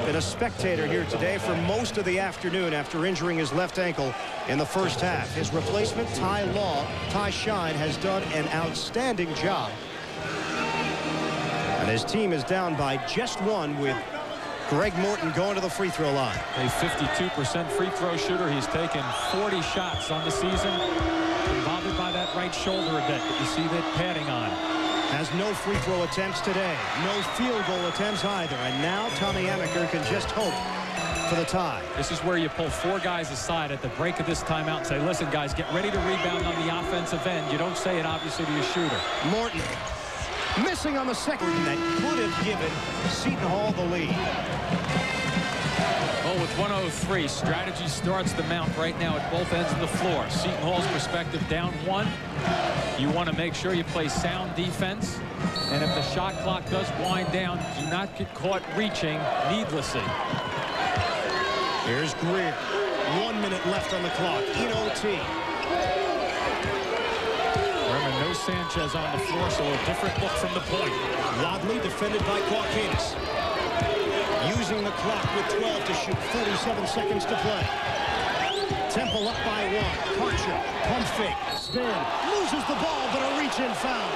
been a spectator here today for most of the afternoon after injuring his left ankle in the first half. His replacement, Ty Shine, has done an outstanding job. And his team is down by just 1 with Greg Morton going to the free throw line. A 52% free throw shooter. He's taken 40 shots on the season. Been bothered by that right shoulder a bit, but you see that padding on. Has no free throw attempts today. No field goal attempts either. And now Tommy Amaker can just hope for the tie. This is where you pull 4 guys aside at the break of this timeout and say, listen, guys, get ready to rebound on the offensive end. You don't say it, obviously, to your shooter. Morton missing on the second. That could have given Seton Hall the lead. Oh, with 1:03, strategy starts to mount right now at both ends of the floor. Seton Hall's perspective down 1. You want to make sure you play sound defense. And if the shot clock does wind down, do not get caught reaching needlessly. Here's Greer. 1 minute left on the clock in OT. Remember, no Sanchez on the floor, so a different look from the point. Wadley defended by Caucanis. Using the clock with 12 to shoot. 47 seconds to play. Temple up by 1. Karcher, pump fake. Stan loses the ball, but a reach-in foul.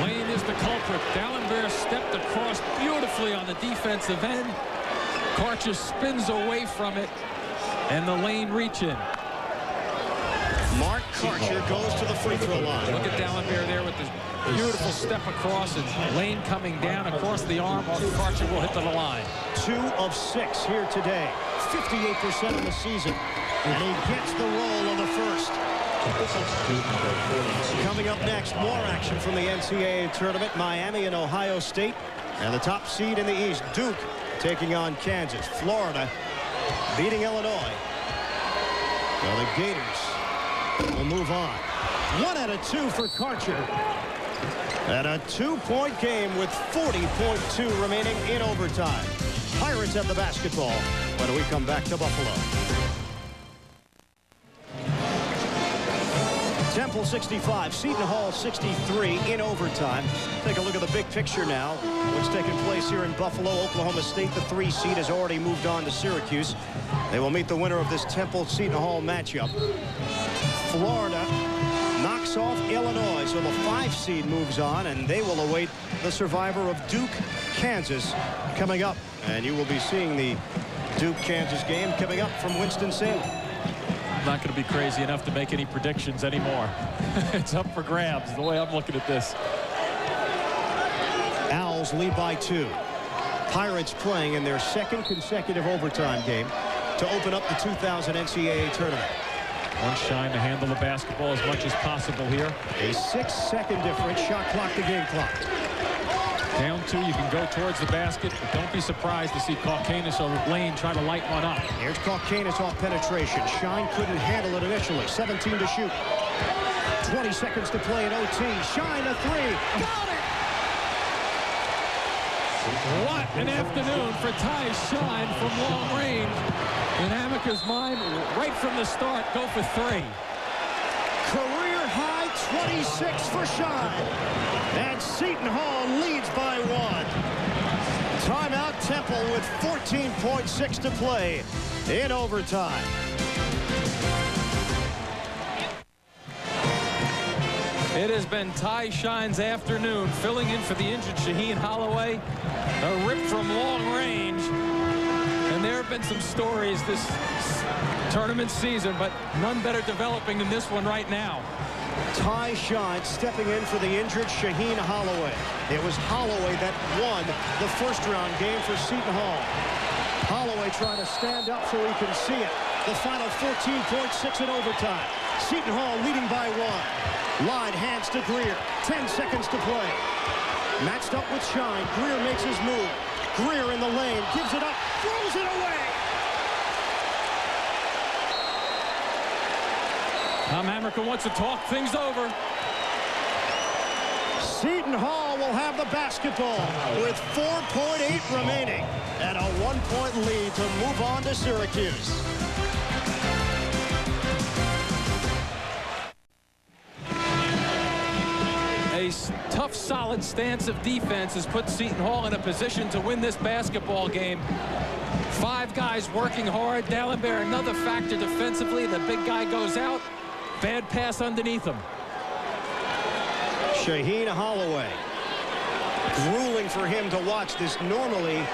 Lane is the culprit. Dallenberg stepped across beautifully on the defensive end. Karcher spins away from it, and the Lane reach-in. Mark Karcher goes to the free throw line. Look at Dallenberg there with the Beautiful step across, and Lane coming down across the arm. Karcher will hit to the line. 2 of 6 here today. 58% of the season. And he gets the roll on the first. Coming up next, more action from the NCAA tournament. Miami and Ohio State. And the top seed in the East, Duke, taking on Kansas. Florida beating Illinois. Well, the Gators will move on. 1 out of 2 for Karcher. And a 2-point game with 40.2 remaining in overtime. Pirates have the basketball when we come back to Buffalo. Temple 65, Seton Hall 63 in overtime. Take a look at the big picture now. What's taking place here in Buffalo. Oklahoma State, the 3 seed, has already moved on to Syracuse. They will meet the winner of this Temple-Seton Hall matchup. Florida knocks off Illinois, so the 5 seed moves on, and they will await the survivor of Duke, Kansas, coming up. And you will be seeing the Duke-Kansas game coming up from Winston-Salem. I'm not going to be crazy enough to make any predictions anymore. It's up for grabs, the way I'm looking at this. Owls lead by 2. Pirates playing in their 2nd consecutive overtime game to open up the 2000 NCAA tournament. Want Shaheen to handle the basketball as much as possible here. A 6-second difference. Shot clock to game clock. Down 2, you can go towards the basket, but don't be surprised to see Kaukanis or Lane try to light one up. Here's Kaukanis off penetration. Shine couldn't handle it initially. 17 to shoot. 20 seconds to play in OT. Shine a 3. Got it! What an afternoon for Ty Shine from long range. In Amica's mind, right from the start, go for 3. Career high 26 for Shine. And Seton Hall leads by 1. Timeout Temple with 14.6 to play in overtime. It has been Ty Shine's afternoon, filling in for the injured Shaheen Holloway. A rip from long range. And there have been some stories this tournament season, but none better developing than this one right now. Ty Shine stepping in for the injured Shaheen Holloway. It was Holloway that won the first-round game for Seton Hall. Holloway trying to stand up so he can see it. The final 14.6 in overtime. Seton Hall leading by 1. Line hands to Greer. 10 seconds to play. Matched up with Shine. Greer makes his move. Greer in the lane. Gives it up. Throws it away. Tom Hammerkin wants to talk things over. Seton Hall will have the basketball with 4.8 remaining and a 1-point lead to move on to Syracuse. A tough, solid stance of defense has put Seton Hall in a position to win this basketball game. 5 guys working hard. Dallenberg, another factor defensively. The big guy goes out. Bad pass underneath him. Shaheen Holloway. Grueling for him to watch this. Normally,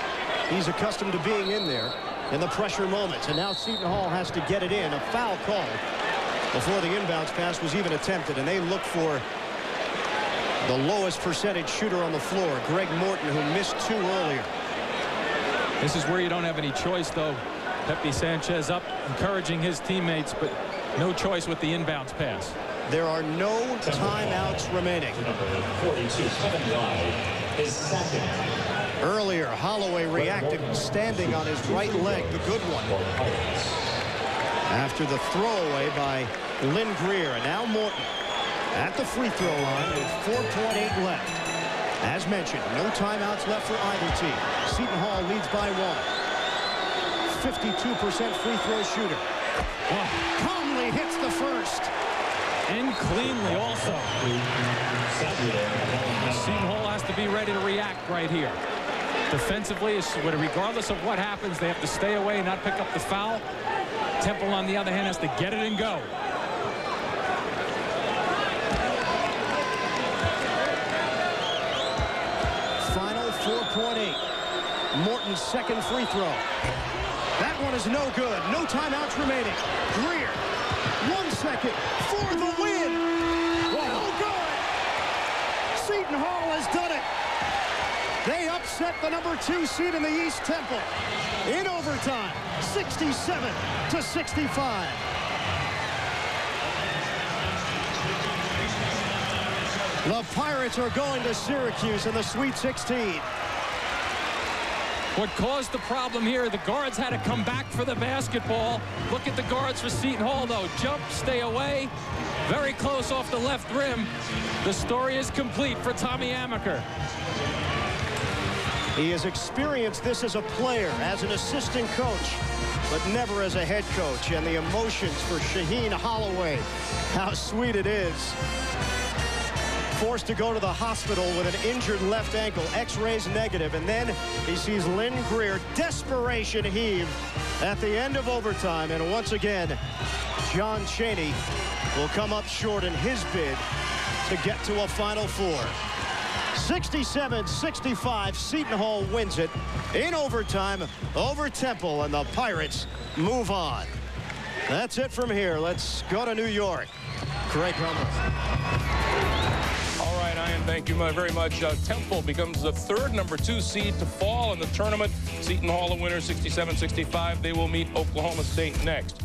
he's accustomed to being in there in the pressure moments. And now Seton Hall has to get it in. A foul call before the inbounds pass was even attempted. And they look for the lowest percentage shooter on the floor, Greg Morton, who missed 2 earlier. This is where you don't have any choice, though. Pepe Sanchez up, encouraging his teammates, but no choice with the inbounds pass. There are no timeouts remaining. Earlier, Holloway reacted standing on his right leg, the good one. After the throwaway by Lynn Greer, and now Morton at the free throw line with 4.8 left. As mentioned, no timeouts left for either team. Seton Hall leads by 1. 52% free throw shooter. Calmly hits the first. And cleanly also. Seton Hall has to be ready to react right here. Defensively, regardless of what happens, they have to stay away and not pick up the foul. Temple, on the other hand, has to get it and go. Final 4.8. Morton's second free throw. That one is no good. No timeouts remaining. Greer, 1 second for the win. Oh, good. Seton Hall has done it. They upset the #2 seed in the East, Temple, in overtime, 67-65. The Pirates are going to Syracuse in the Sweet 16. What caused the problem here, the guards had to come back for the basketball. Look at the guards for Seton Hall, though. Jump, stay away. Very close off the left rim. The story is complete for Tommy Amaker. He has experienced this as a player, as an assistant coach, but never as a head coach. And the emotions for Shaheen Holloway, how sweet it is. Forced to go to the hospital with an injured left ankle, x-rays negative, and then he sees Lynn Greer, desperation heave at the end of overtime, and once again, John Chaney will come up short in his bid to get to a Final Four. 67-65, Seton Hall wins it in overtime over Temple, and the Pirates move on. That's it from here. Let's go to New York. Craig Gumbel. All right, Ian, thank you very much. Temple becomes the third #2 seed to fall in the tournament. Seton Hall a winner, 67-65. They will meet Oklahoma State next.